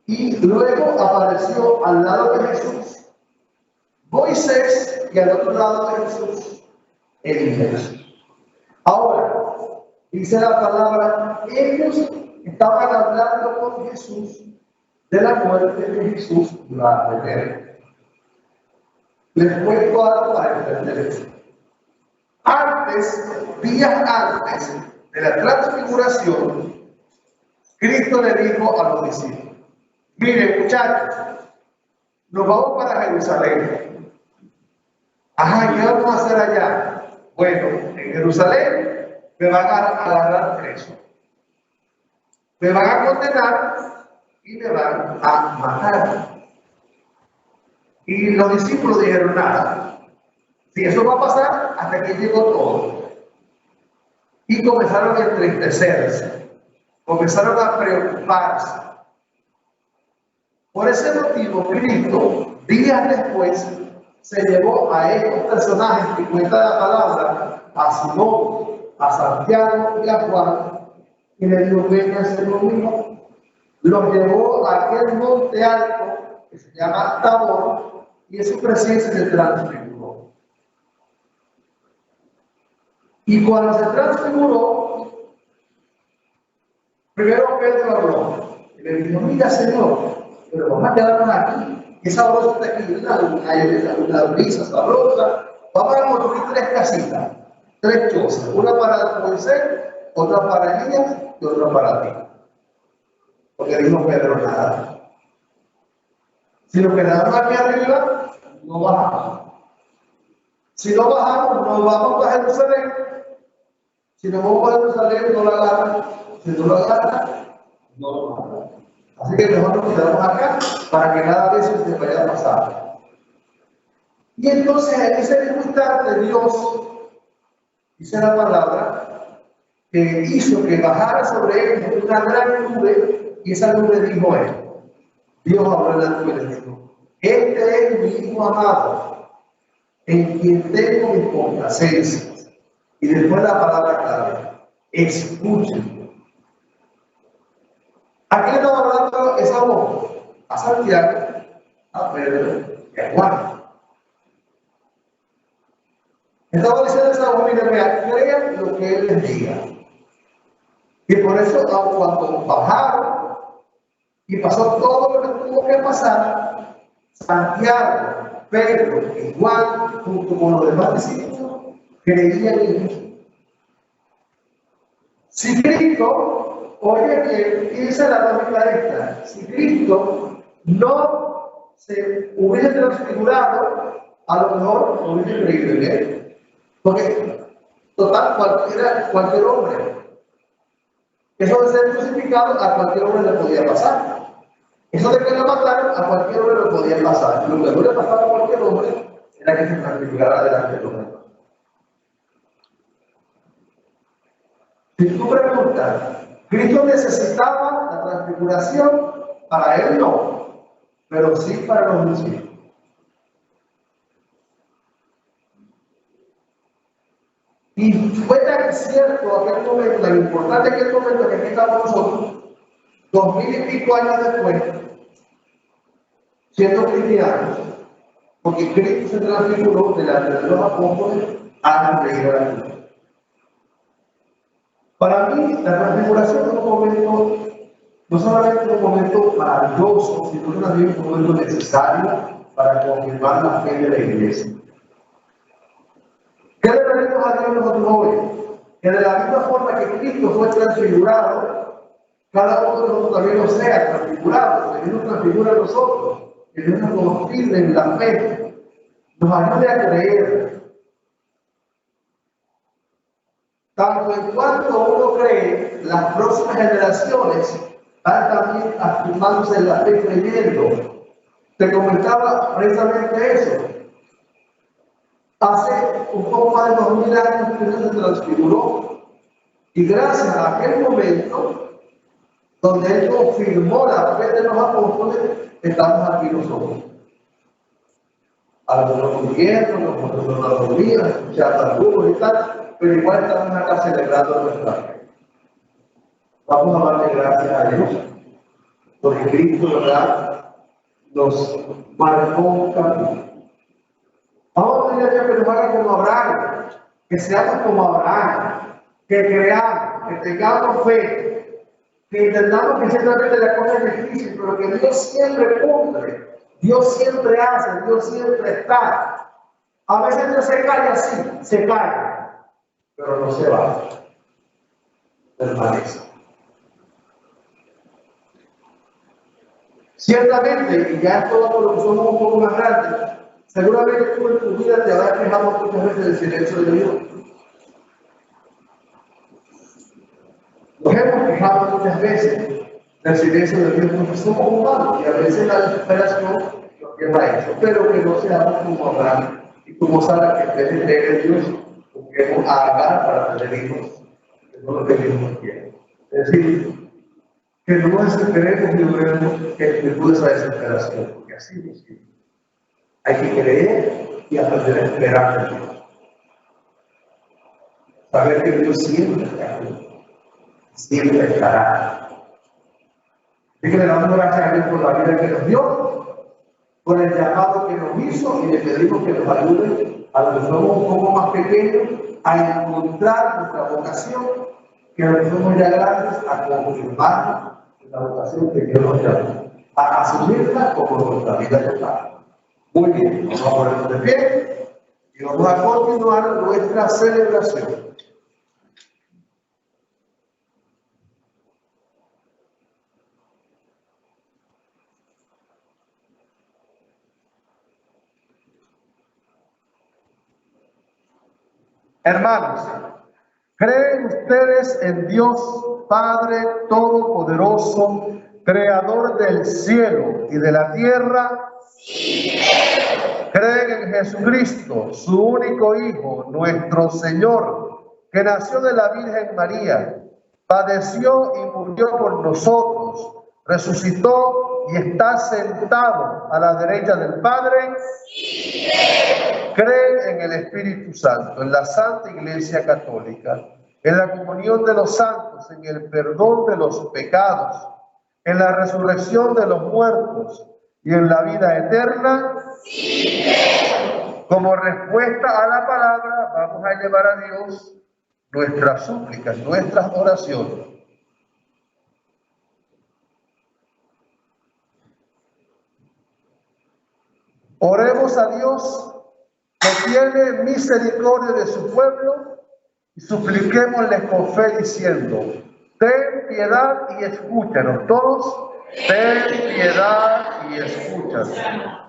Y luego apareció al lado de Jesús Moisés y al otro lado de Jesús Elías. Ahora, dice la palabra, ellos estaban hablando con Jesús de la muerte de Jesús durante él. Les cuento algo para entender esto. Días antes de la transfiguración, Cristo le dijo a los discípulos: miren, muchachos, nos vamos para Jerusalén. Ajá, ¿qué vamos a hacer allá? Bueno, en Jerusalén me van a agarrar preso, me van a condenar y me van a matar. Y los discípulos dijeron: nada, si eso va a pasar, hasta aquí llegó todo. Y comenzaron a entristecerse, comenzaron a preocuparse. Por ese motivo, Cristo, días después, se llevó a estos personajes que cuenta la palabra, a Simón, a Santiago y a Juan, y le dijo: vénganse conmigo. Los llevó a aquel monte alto que se llama Tabor, y en su presencia se transfiguró. Y cuando se transfiguró, primero Pedro habló y le dijo: mira, Señor, pero vamos a quedarnos aquí, que sabroso está aquí, una brisa sabrosa. Vamos a construir 3 casitas, 3 chozas, una para Moisés, otra para Elías y otra para ti. Porque dijo Pedro: nada. Si nos quedamos aquí arriba, no bajamos. Si no bajamos, no vamos a Jerusalén. Si nos vamos a Jerusalén, no la agarran. Si no la agarran, no lo matan. Así que mejor nos quedamos acá para que nada de eso se vaya a pasar. Y entonces en ese mismo instante Dios, dice la palabra, que hizo que bajara sobre ellos una gran nube, y esa nube dijo él. Dios habló en la nube y le dijo: este es mi Hijo amado, en quien tengo mi complacencia. Y después la palabra clave: escuchen. ¿A quién estaba hablando esa voz? A Santiago, a Pedro y a Juan. Estaba diciendo esa voz: mira, crean lo que él les diga. Y por eso, cuando bajaron y pasó todo lo que tuvo que pasar, Santiago, Pedro y Juan, junto con los demás discípulos, creían en Jesús. Si Cristo, oye que dice la lógica esta, si Cristo no se hubiese transfigurado, a lo mejor no hubiese creído en él. Porque, total, cualquier hombre, eso de ser crucificado a cualquier hombre le podía pasar. Eso de que lo mataron a cualquier hombre le podía pasar. Lo que no le pasaba a cualquier hombre era que se transfigurara delante de los demás. Si tú preguntas, ¿Cristo necesitaba la transfiguración? Para él no, pero sí para los discípulos. Y fue tan cierto aquel momento, tan importante aquel momento que aquí estamos nosotros, 2000 y pico años después, siendo cristianos, porque Cristo se transfiguró delante de los apóstoles antes de ir a la cruz. Para mí, la transfiguración es un momento, no solamente un momento maravilloso, sino también un momento necesario para confirmar la fe de la iglesia. ¿Qué le pedimos a Dios nosotros hoy? Que de la misma forma que Cristo fue transfigurado, cada uno de nosotros también lo sea transfigurado, que Dios nos transfigura a nosotros, que Dios nos confirme en la fe, nos ayude a creer. Tanto en cuanto uno cree, las próximas generaciones van también afirmándose en la fe creyendo. Te comentaba precisamente eso. Hace un poco más de 2000 años Cristo se transfiguró, y gracias a aquel momento donde Él confirmó la fe de los apóstoles, estamos aquí nosotros. Algunos murieron, otros no lo dormían, escuchaban algunos y tal, pero igual estamos acá celebrando nuestra fe. Vamos a darle gracias a Dios, porque Cristo, ¿verdad?, nos marcó un camino. Vamos a pedir a Dios que nos haga como Abraham, que seamos como Abraham, que creamos, que tengamos fe, que entendamos que ciertamente la cosa es difícil, pero que Dios siempre cumple, Dios siempre hace, Dios siempre está. A veces Dios se cae así, se cae, pero no se va, permanece. Ciertamente, y ya todos los que somos un poco más grandes, seguramente tú en tu vida te habrás quejado muchas veces del silencio de Dios. Nos hemos quejado muchas veces del silencio de Dios porque somos humanos y a veces la desesperación nos lleva a eso, pero que no seamos como Abraham y como Sara, que en vez de creer en Dios, busquemos a Agar para tener hijos, que no lo que Dios nos quiere. Es decir, que no nos desesperemos y logremos virtud de esa desesperación, porque así no sirve. Hay que creer y aprender a esperar en Dios. Saber que Dios siempre está aquí, siempre estará. Así que le damos gracias a Dios por la vida que nos dio, por el llamado que nos hizo, y le pedimos que nos ayude a los que somos un poco más pequeños a encontrar nuestra vocación, que a los que somos ya grandes a confirmar la vocación que Dios nos llama, a asumirla como nuestra vida total. Muy bien, vamos a ponernos de pie y vamos a continuar nuestra celebración. Hermanos, ¿Creen ustedes en Dios Padre Todopoderoso, Creador del cielo y de la tierra? Sí. ¿Creen en Jesucristo, su único Hijo, nuestro Señor, que nació de la Virgen María, padeció y murió por nosotros, resucitó y está sentado a la derecha del Padre? Sí. ¿Creen en el Espíritu Santo, en la Santa Iglesia Católica, en la comunión de los santos, en el perdón de los pecados, en la resurrección de los muertos y en la vida eterna? Sí. Como respuesta a la palabra, vamos a llevar a Dios nuestras súplicas, nuestras oraciones. Oremos a Dios, que tiene misericordia de su pueblo, y supliquémosle con fe diciendo: ten piedad y escúchanos. Todos, ten piedad y escúchanos.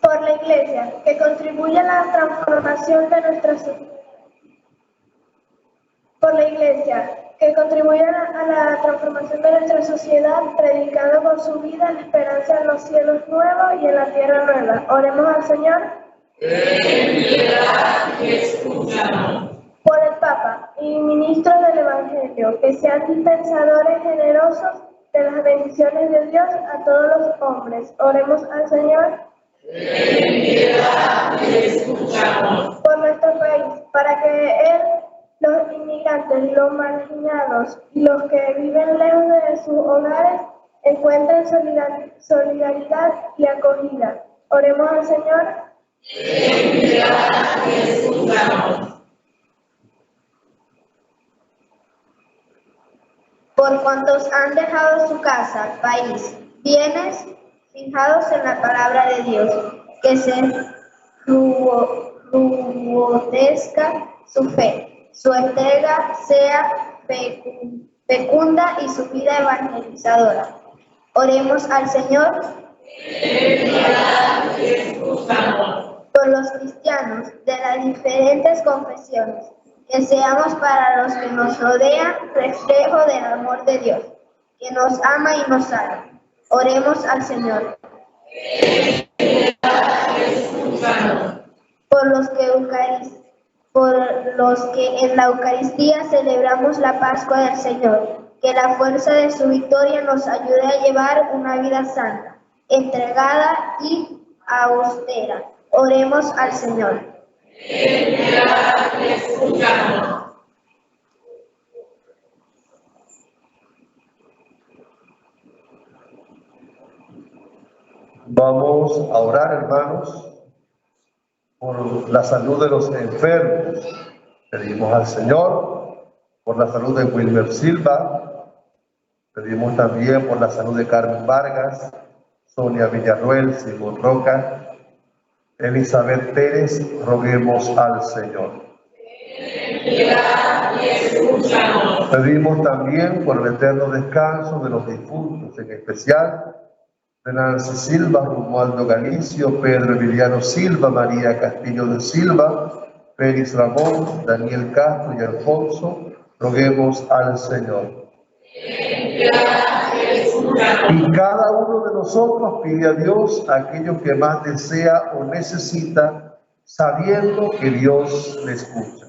Por la Iglesia, que contribuye a la transformación de nuestra sociedad. Por la Iglesia, que contribuye a la transformación de nuestra sociedad, predicando con su vida la esperanza en los cielos nuevos y en la tierra nueva. Oremos al Señor. Ten piedad y escúchanos. Por el Papa y ministros del Evangelio, que sean dispensadores generosos de las bendiciones de Dios a todos los hombres. Oremos al Señor. Ten piedad y escúchanos. Por nuestro país, para que Él, los inmigrantes, los marginados y los que viven lejos de sus hogares encuentren solidaridad y acogida. Oremos al Señor. Ten piedad y escúchanos. Por cuantos han dejado su casa, país, bienes, fijados en la palabra de Dios, que se robustezca su fe, su entrega sea fecunda y su vida evangelizadora. Oremos al Señor. Ten piedad y escúchanos. Por los cristianos de las diferentes confesiones, que seamos para los que nos rodean reflejo del amor de Dios, que nos ama y nos salva. Oremos al Señor. Por los que en la Eucaristía celebramos la Pascua del Señor, que la fuerza de su victoria nos ayude a llevar una vida santa, entregada y austera. Oremos al Señor. Vamos a orar, hermanos, por la salud de los enfermos. Pedimos al Señor por la salud de Wilmer Silva. Pedimos también por la salud de Carmen Vargas, Sonia Villarruel, Simón Roca, Elizabeth Pérez. Roguemos al Señor. Pedimos también por el eterno descanso de los difuntos, en especial de Nancy Silva, Romualdo Galicio, Pedro Emiliano Silva, María Castillo de Silva, Félix Ramón, Daniel Castro y Alfonso. Roguemos al Señor. Y cada uno de nosotros pide a Dios aquello que más desea o necesita, sabiendo que Dios le escucha.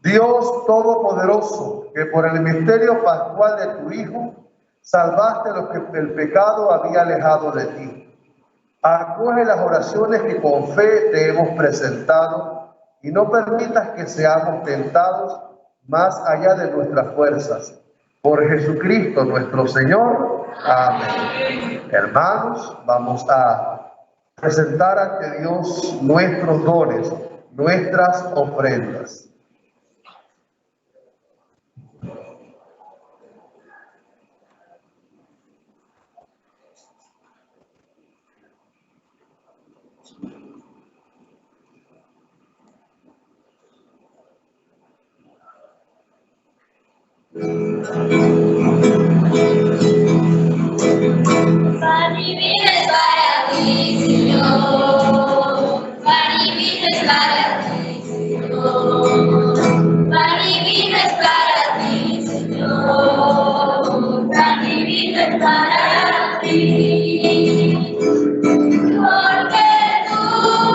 Dios Todopoderoso, que por el misterio pascual de tu Hijo salvaste a los que el pecado había alejado de ti. Acoge las oraciones que con fe te hemos presentado y no permitas que seamos tentados más allá de nuestras fuerzas. Por Jesucristo nuestro Señor. Amén. Hermanos, vamos a presentar ante Dios nuestros dones, nuestras ofrendas. Para vivir es para ti, Señor. Para vivir es para ti, Señor. Para vivir es para ti, Señor. Para vivir es para ti. Porque tú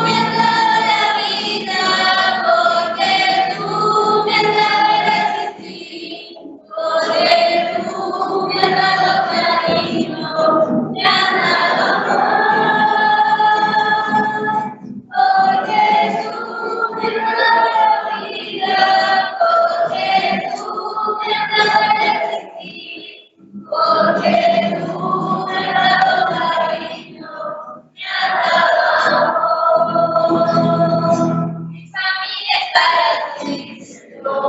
me has dado la vida, porque tú me has dado el existir, porque tú me has dado cariño, me has dado amor, porque tú me has dado la vida, porque tú me has dado el existir, porque tú me has dado cariño. Mi familia es para ti, Señor.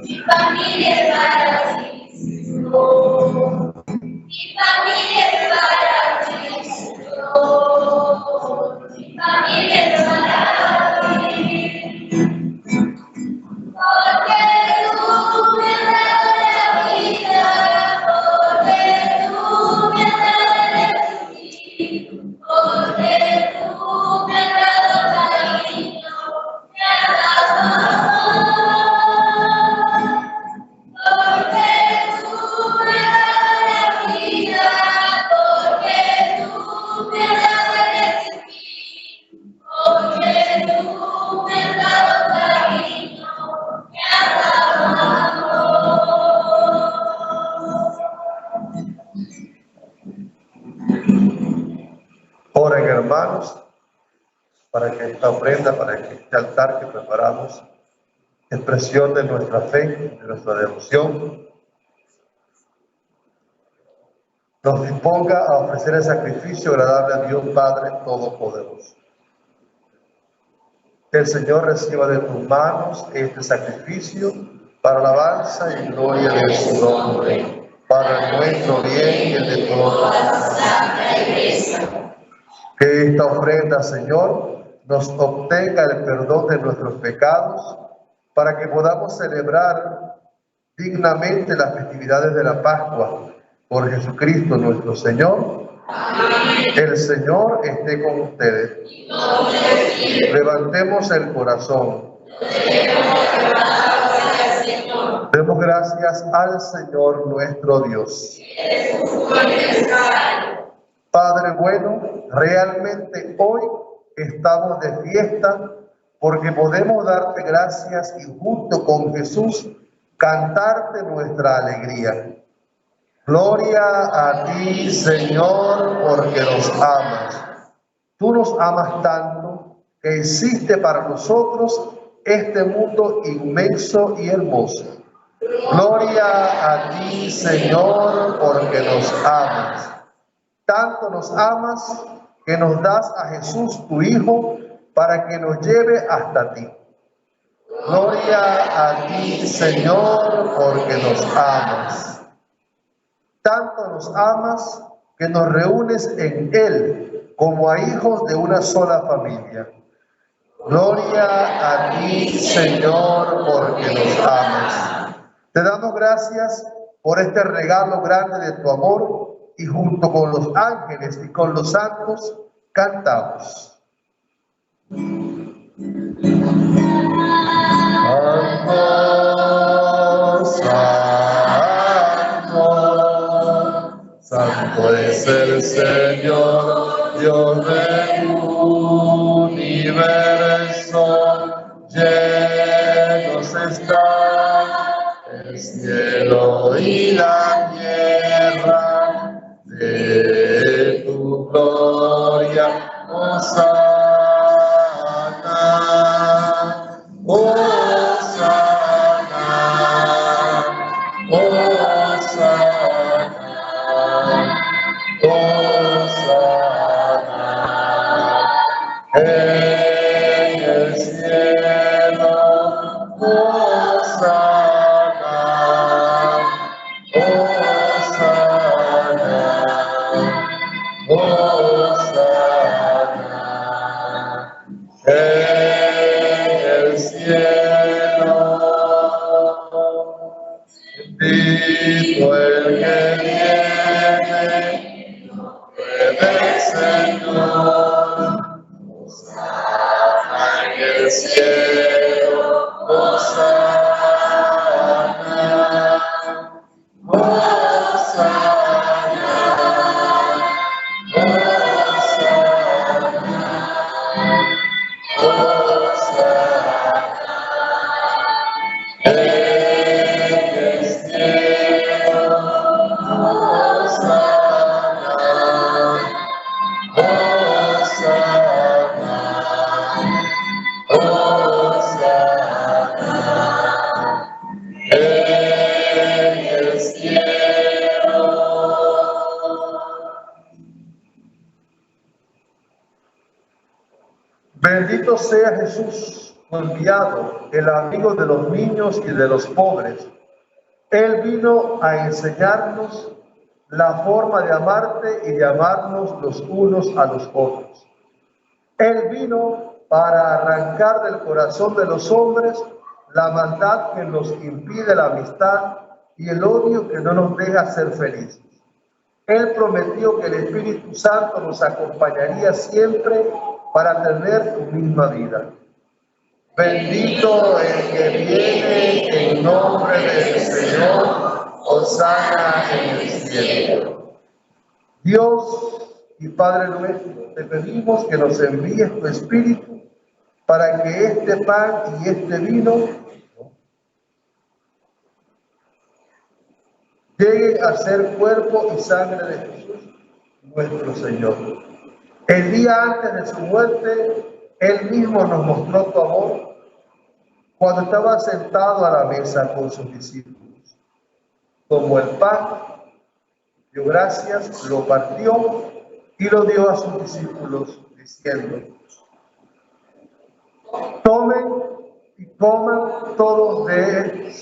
Mi familia es para ti, Señor. Mi familia es para ti, Señor. Mi familia es para ti. Porque tú me has dado la vida, porque tú me has dado el existir, porque tú me has dado cariño, me has dado amor, porque tú me has dado la vida, porque tú me has dado el existir, porque tú me has dado cariño, me has dado amor. Oren, hermanos, para que esta ofrenda, para que este altar que preparamos, expresión de nuestra fe, de nuestra devoción, nos disponga a ofrecer el sacrificio agradable a Dios Padre Todopoderoso. Que el Señor reciba de tus manos este sacrificio para alabanza y gloria de su nombre, para nuestro bien y el de toda la Santa Iglesia. Que esta ofrenda, Señor, nos obtenga el perdón de nuestros pecados, para que podamos celebrar dignamente las festividades de la Pascua por Jesucristo nuestro Señor. Amén. El Señor esté con ustedes. Levantemos el corazón. Demos gracias al Señor nuestro Dios. Padre bueno, realmente hoy estamos de fiesta porque podemos darte gracias y junto con Jesús cantarte nuestra alegría. Gloria a ti, Señor, porque nos amas. Tú nos amas tanto que hiciste para nosotros este mundo inmenso y hermoso. Gloria a ti, Señor, porque nos amas. Tanto nos amas que nos das a Jesús, tu Hijo, para que nos lleve hasta ti. Gloria a ti, Señor, porque nos amas. Tanto nos amas que nos reúnes en Él como a hijos de una sola familia. Gloria a ti, Señor, porque nos amas. Te damos gracias por este regalo grande de tu amor y junto con los ángeles y con los santos cantamos. Santo, santo es el Señor, Dios del universo, llenos están el cielo y la tierra de tu gloria, Hosana, Hosana, Hosana. en el cielo, Hosana, Hosana, Bendito sea Jesús, tu enviado, el amigo de los niños y de los pobres. Él vino a enseñarnos la forma de amarte y de amarnos los unos a los otros. Él vino para arrancar del corazón de los hombres la maldad que nos impide la amistad y el odio que no nos deja ser felices. Él prometió que el Espíritu Santo nos acompañaría siempre para tener tu misma vida. Bendito el que viene en nombre del Señor, hosana en el cielo. Dios y Padre nuestro, te pedimos que nos envíes tu Espíritu para que este pan y este vino lleguen a ser cuerpo y sangre de Jesús, nuestro Señor. El día antes de su muerte, Él mismo nos mostró tu amor cuando estaba sentado a la mesa con sus discípulos. Tomó el pan, dio gracias, lo partió y lo dio a sus discípulos, diciendo: tomen y coman todos de él.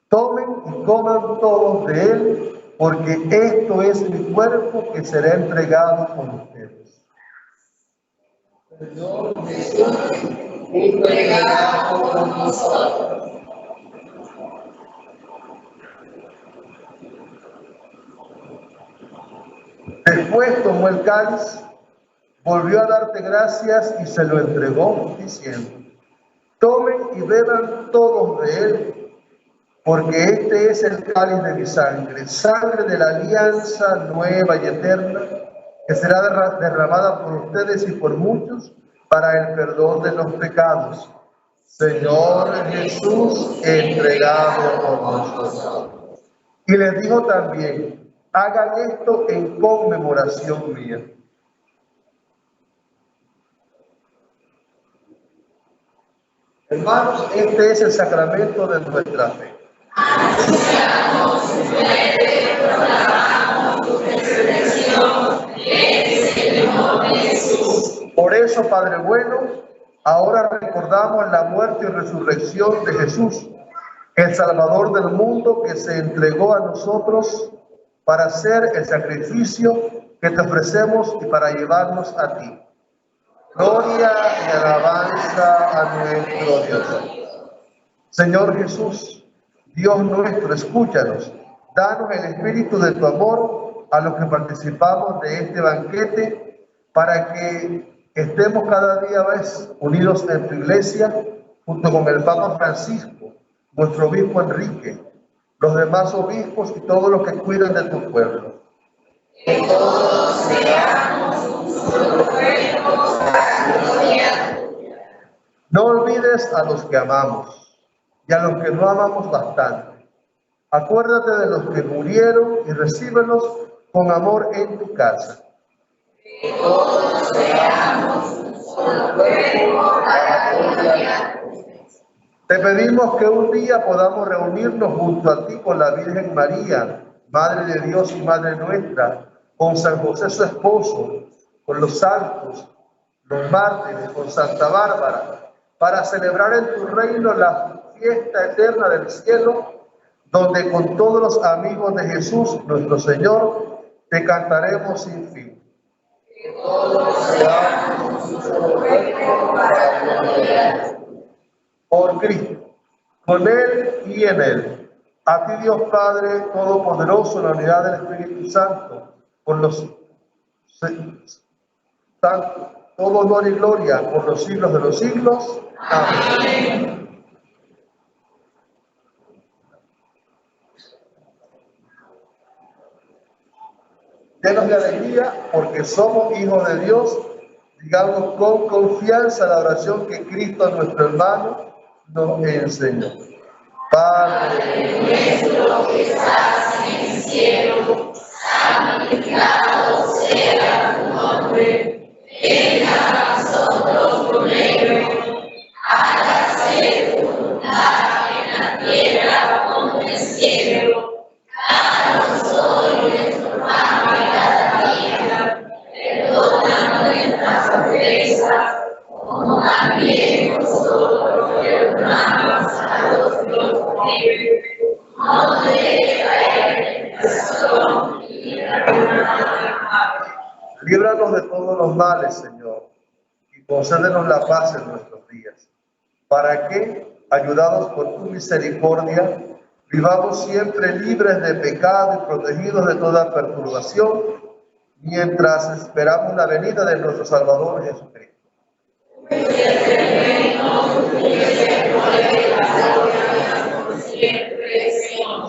Tomen y coman todos de él, porque esto es mi cuerpo que será entregado por ustedes. Señor Jesús, entregado por nosotros. Después tomó el cáliz, volvió a darte gracias y se lo entregó, diciendo: tomen y beban todos de él, porque este es el cáliz de mi sangre, sangre de la alianza nueva y eterna, que será derramada por ustedes y por muchos para el perdón de los pecados. Señor Jesús, entregado por nosotros. Y les dijo también: hagan esto en conmemoración mía. Hermanos, este es el sacramento de nuestra fe. Anunciamos su muerte, proclamamos su resurrección en el Señor Jesús. Por eso, Padre bueno, ahora recordamos la muerte y resurrección de Jesús, el Salvador del mundo, que se entregó a nosotros para hacer el sacrificio que te ofrecemos y para llevarnos a ti. Gloria y alabanza a nuestro Dios. Señor Jesús, Dios nuestro, escúchanos. Danos el espíritu de tu amor a los que participamos de este banquete, para que estemos cada día más unidos en tu iglesia, junto con el Papa Francisco, nuestro obispo Enrique, los demás obispos y todos los que cuidan de tu pueblo. Que todos seamos un solo cuerpo para gloria tuya. No olvides a los que amamos y a los que no amamos bastante. Acuérdate de los que murieron y recíbelos con amor en tu casa. Que todos seamos un solo cuerpo para gloria tuya. Te pedimos que un día podamos reunirnos junto a ti con la Virgen María, Madre de Dios y Madre nuestra, con San José su esposo, con los santos, los mártires, con Santa Bárbara, para celebrar en tu reino la fiesta eterna del cielo, donde con todos los amigos de Jesús, nuestro Señor, te cantaremos sin fin. Que todos seamos un solo cuerpo para gloria tuya. Por Cristo, con Él y en Él, a ti Dios Padre Todopoderoso, en la unidad del Espíritu Santo, con los Tanto, todo honor y gloria por los siglos de los siglos. Amén. Llenos de alegría porque somos hijos de Dios, digamos con confianza la oración que Cristo, nuestro hermano, nos enseñó. Padre nuestro que estás en el cielo, santificado sea tu nombre. Venga a nosotros tu reino. Hágase tu voluntad en la tierra como en el cielo. Danos hoy nuestro pan de cada día. Perdona nuestras ofensas, como también nosotros perdonamos a los que nos ofenden. No te dejes caer en tentación y líbranos del mal. líbranos de todos los males, Señor, y concédenos la paz en nuestros días, para que, ayudados por tu misericordia, vivamos siempre libres de pecado y protegidos de toda perturbación, mientras esperamos la venida de nuestro Salvador Jesucristo.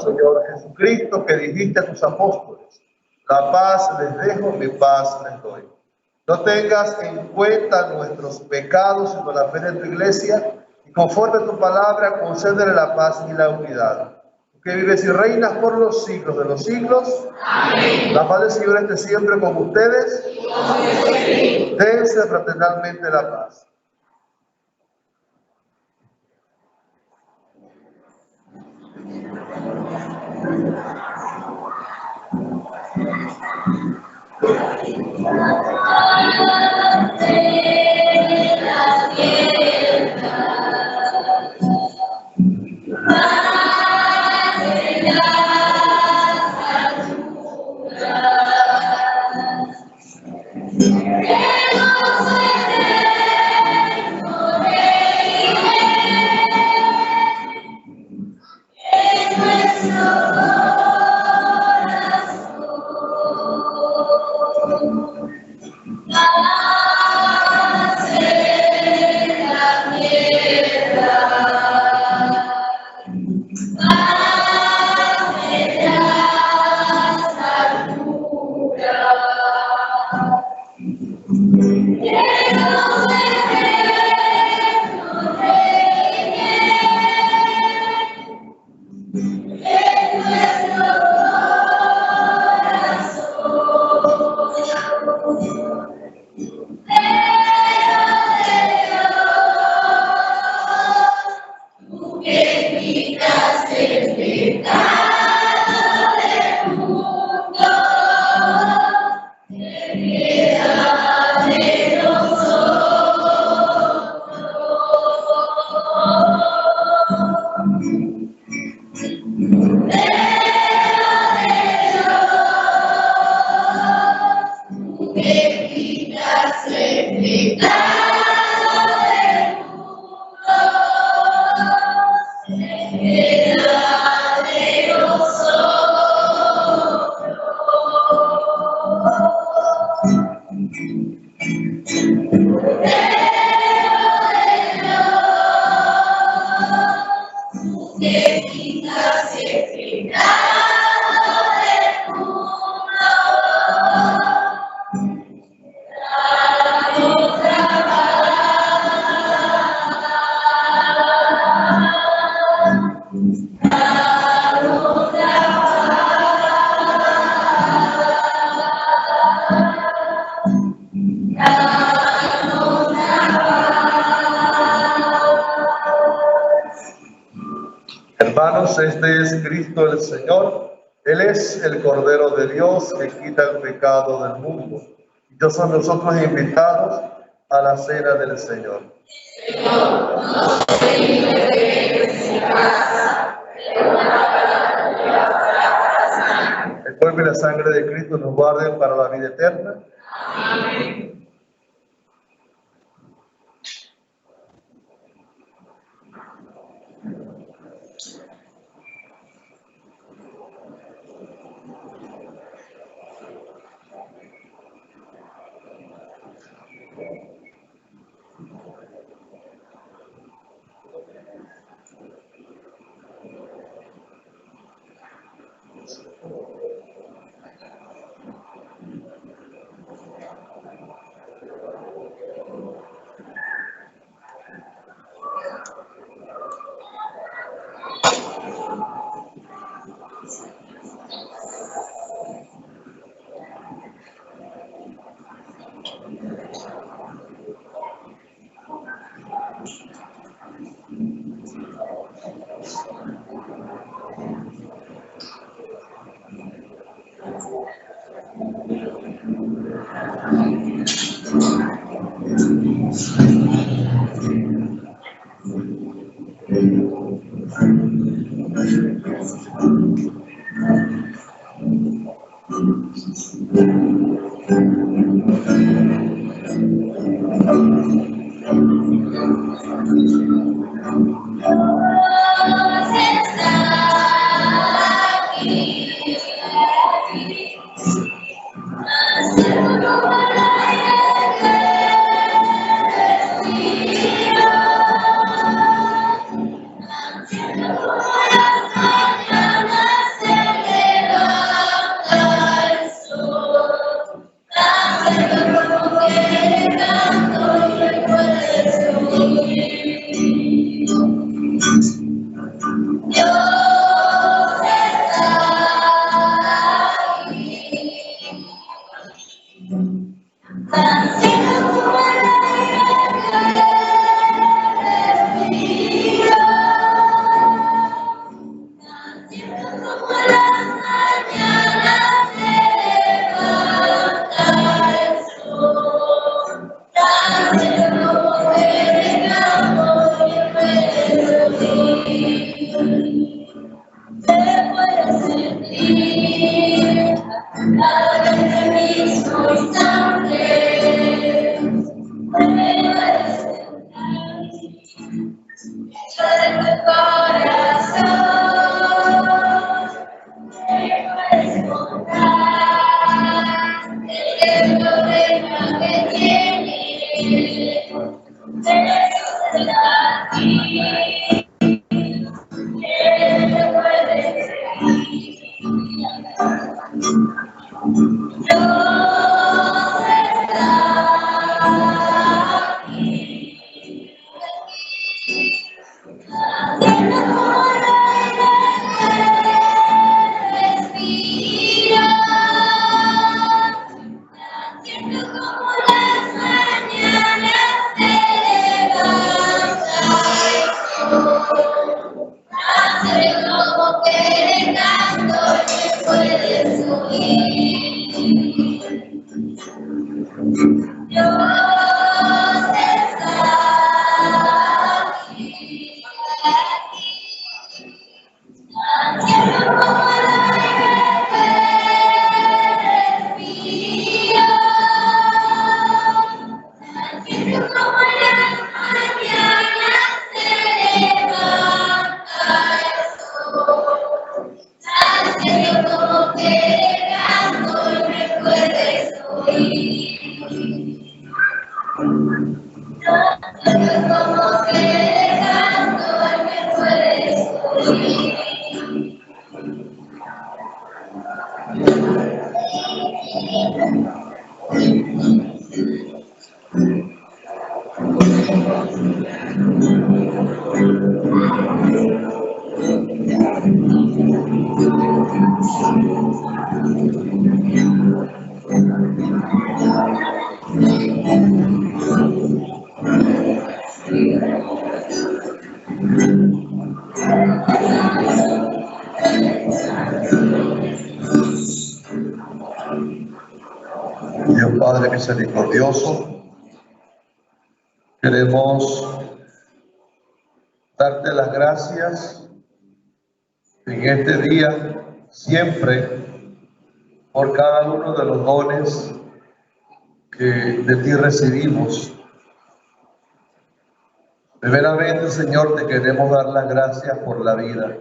Señor Jesucristo, que dijiste a tus apóstoles, la paz les dejo, mi paz les doy. No tengas en cuenta nuestros pecados, sino la fe de tu iglesia, y conforme a tu palabra, concédele la paz y la unidad. Que vives y reinas por los siglos de los siglos. Amén. La paz del Señor esté siempre con ustedes. Dense fraternalmente la paz. Hermanos, este es Cristo el Señor. Él es el Cordero de Dios que quita el pecado del mundo. Y yo soy nosotros invitados a la cena del Señor. Señor, no soy libre de en mi casa, pero una palabra tuya para sana. El cuerpo y la sangre de Cristo nos guarden para la vida eterna. Amén. Dios Padre misericordioso, queremos darte las gracias en este día, siempre, por cada uno de los dones que de ti recibimos. Primeramente, Señor, te queremos dar las gracias por la vida,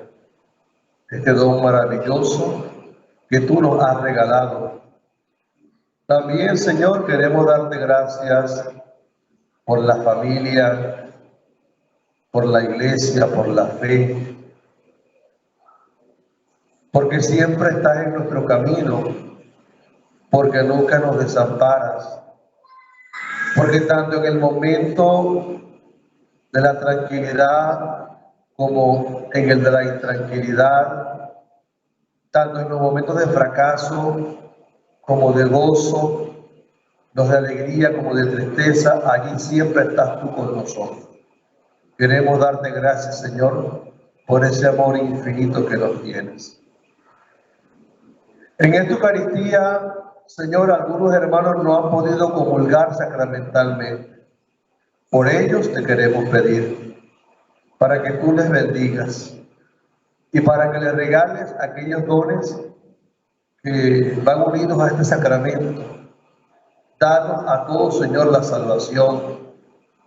este don maravilloso que tú nos has regalado. También, Señor, queremos darte gracias por la familia, por la iglesia, por la fe, porque siempre estás en nuestro camino, porque nunca nos desamparas, porque tanto en el momento de la tranquilidad como en el de la intranquilidad, tanto en los momentos de fracaso como de gozo, los de alegría como de tristeza, allí siempre estás tú con nosotros. Queremos darte gracias, Señor, por ese amor infinito que nos tienes. En esta Eucaristía, Señor, algunos hermanos no han podido comulgar sacramentalmente. Por ellos te queremos pedir, para que tú les bendigas y para que les regales aquellos dones que van unidos a este sacramento. Danos a todos, Señor, la salvación,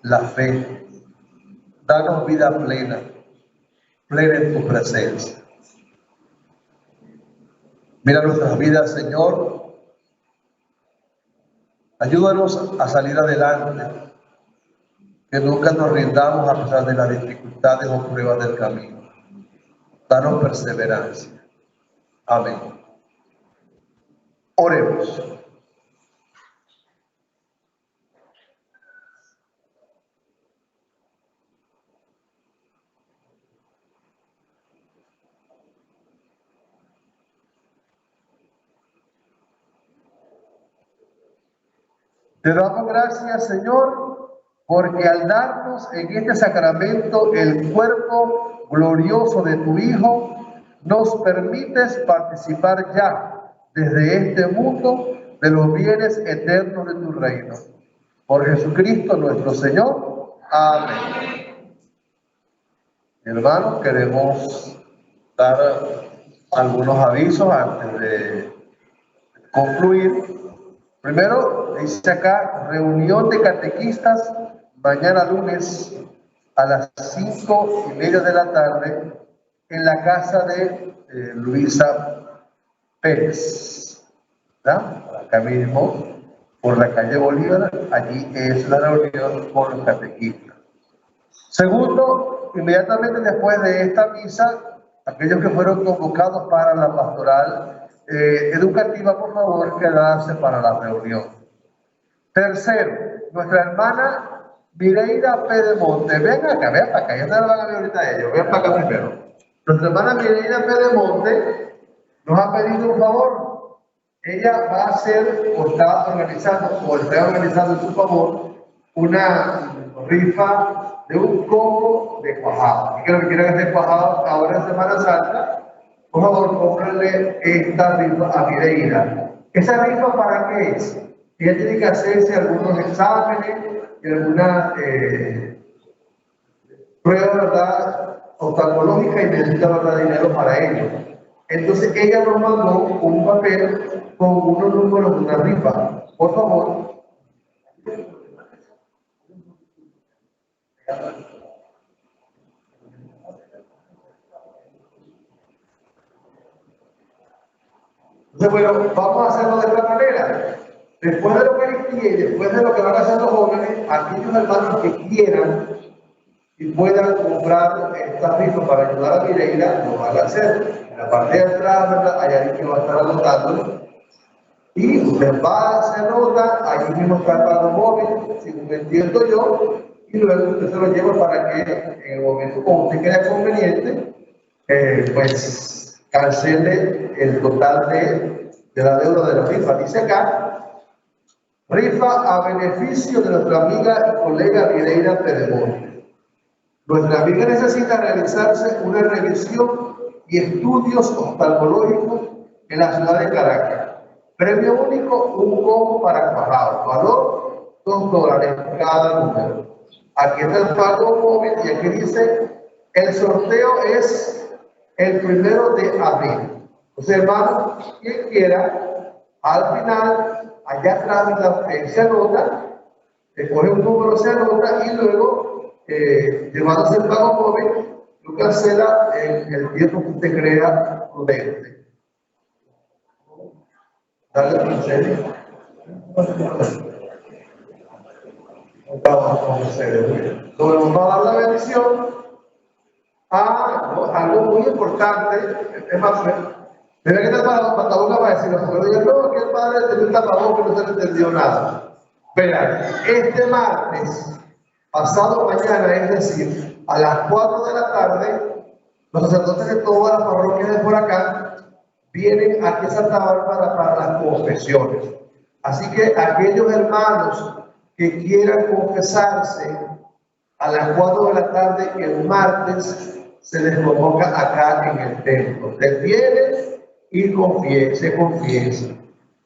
la fe. Danos vida plena, plena en tu presencia. Mira nuestras vidas, Señor. Ayúdanos a salir adelante, que nunca nos rindamos a pesar de las dificultades o pruebas del camino. Danos perseverancia. Amén. Oremos. Te damos gracias, Señor, porque al darnos en este sacramento el cuerpo glorioso de tu Hijo, nos permites participar ya desde este mundo de los bienes eternos de tu reino. Por Jesucristo nuestro Señor. Amén. Hermanos, queremos dar algunos avisos antes de concluir. Primero, dice acá, reunión de catequistas mañana lunes a las 5:30 de la tarde en la casa de Luisa Pérez, ¿verdad? Acá mismo, por la calle Bolívar, allí es la reunión con los catequistas. Segundo, inmediatamente después de esta misa, aquellos que fueron convocados para la pastoral educativa, por favor, quedarse para la reunión. Tercero, nuestra hermana Mireida Pedemonte, ven acá, ven para acá, ya te la van a ver ahorita ellos, ven para acá primero. Nuestra hermana Mireida Pedemonte nos ha pedido un favor. Ella va a hacer, o está organizando en su favor, una rifa de un combo de cuajado. Y que lo que quieran hacer cuajado ahora en Semana Santa, por favor, cómprenle esta rifa a Mireida. ¿Esa rifa para qué es? Ella tiene que hacerse algunos exámenes y algunas pruebas, ¿verdad?, oftalmológicas, y necesita, ¿verdad?, dinero para ello. Entonces ella nos mandó un papel con unos números de una rifa. Por favor. Entonces, bueno, vamos a hacerlo de esta manera. Después de lo que Eucaristía y después de lo que van a hacer los jóvenes, aquellos hermanos que quieran y puedan comprar esta rifa para ayudar a Mireida, lo van a hacer. En la parte de atrás, ¿verdad?, hay alguien que va a estar anotándolo. Y usted va, se anota, ahí mismo está el pago móvil, si me entiendo yo, y luego usted se lo lleva para que en el momento como usted crea conveniente, pues cancele el total de la deuda de la rifa. Dice acá, rifa a beneficio de nuestra amiga y colega Mireida Pedemonte. Nuestra amiga necesita realizarse una revisión y estudios oftalmológicos en la ciudad de Caracas. Premio único, un combo para cuajado, valor $2 cada número. Aquí está el pago móvil y aquí dice, el sorteo es el 1 de abril. Entonces, hermano, quien quiera, al final, allá atrás se anota, coge un número, se anota y luego, llevándose el pago móvil, lo cancela en el tiempo que usted crea prudente. Dale, Marcelo. Vamos con Marcelo. Nos va a dar la bendición a algo muy importante. Es más, me voy a quitar el tapabocas para decirlo, pero digo, no, que el padre tiene un tapabocas que no se le entendió nada. Verán, este martes, pasado mañana, es decir, a las 4 de la tarde, los sacerdotes de todas las parroquias de por acá vienen aquí a Santa Bárbara para las confesiones. Así que aquellos hermanos que quieran confesarse a las 4 de la tarde, el martes, se les convoca acá en el templo. Usted viene y confiese.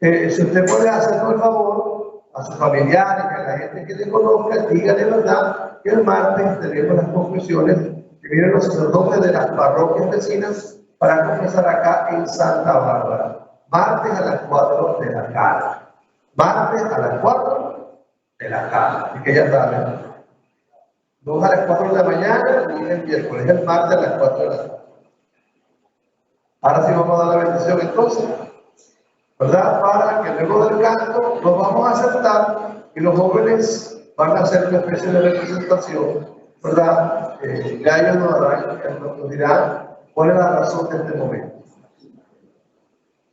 Si usted puede hacernos el favor a sus familiares, a la gente que le conozca, dígale verdad que el martes tenemos las confesiones, que vienen los sacerdotes de las parroquias vecinas para confesar acá en Santa Bárbara. Martes a las 4 de la tarde. Martes a las 4 de la tarde. Así que ya saben. No a las 4 de la mañana ni el miércoles, el martes a las 4 de la tarde. Ahora sí vamos a dar la bendición entonces, ¿verdad? Para que luego del canto nos vamos a sentar y los jóvenes van a hacer una especie de representación, ¿verdad? Ya ellos nos dirán cuál es la razón de este momento.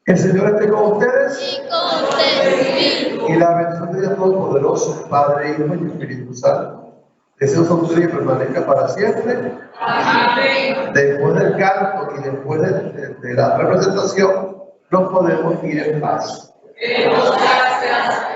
El Señor esté con ustedes. Y la bendición de Dios Todopoderoso, Padre, Hijo y Espíritu Santo, deseo sobre ustedes que permanezca para siempre. Amén. Después del canto y después de la representación, nos podemos ir en paz. Gracias.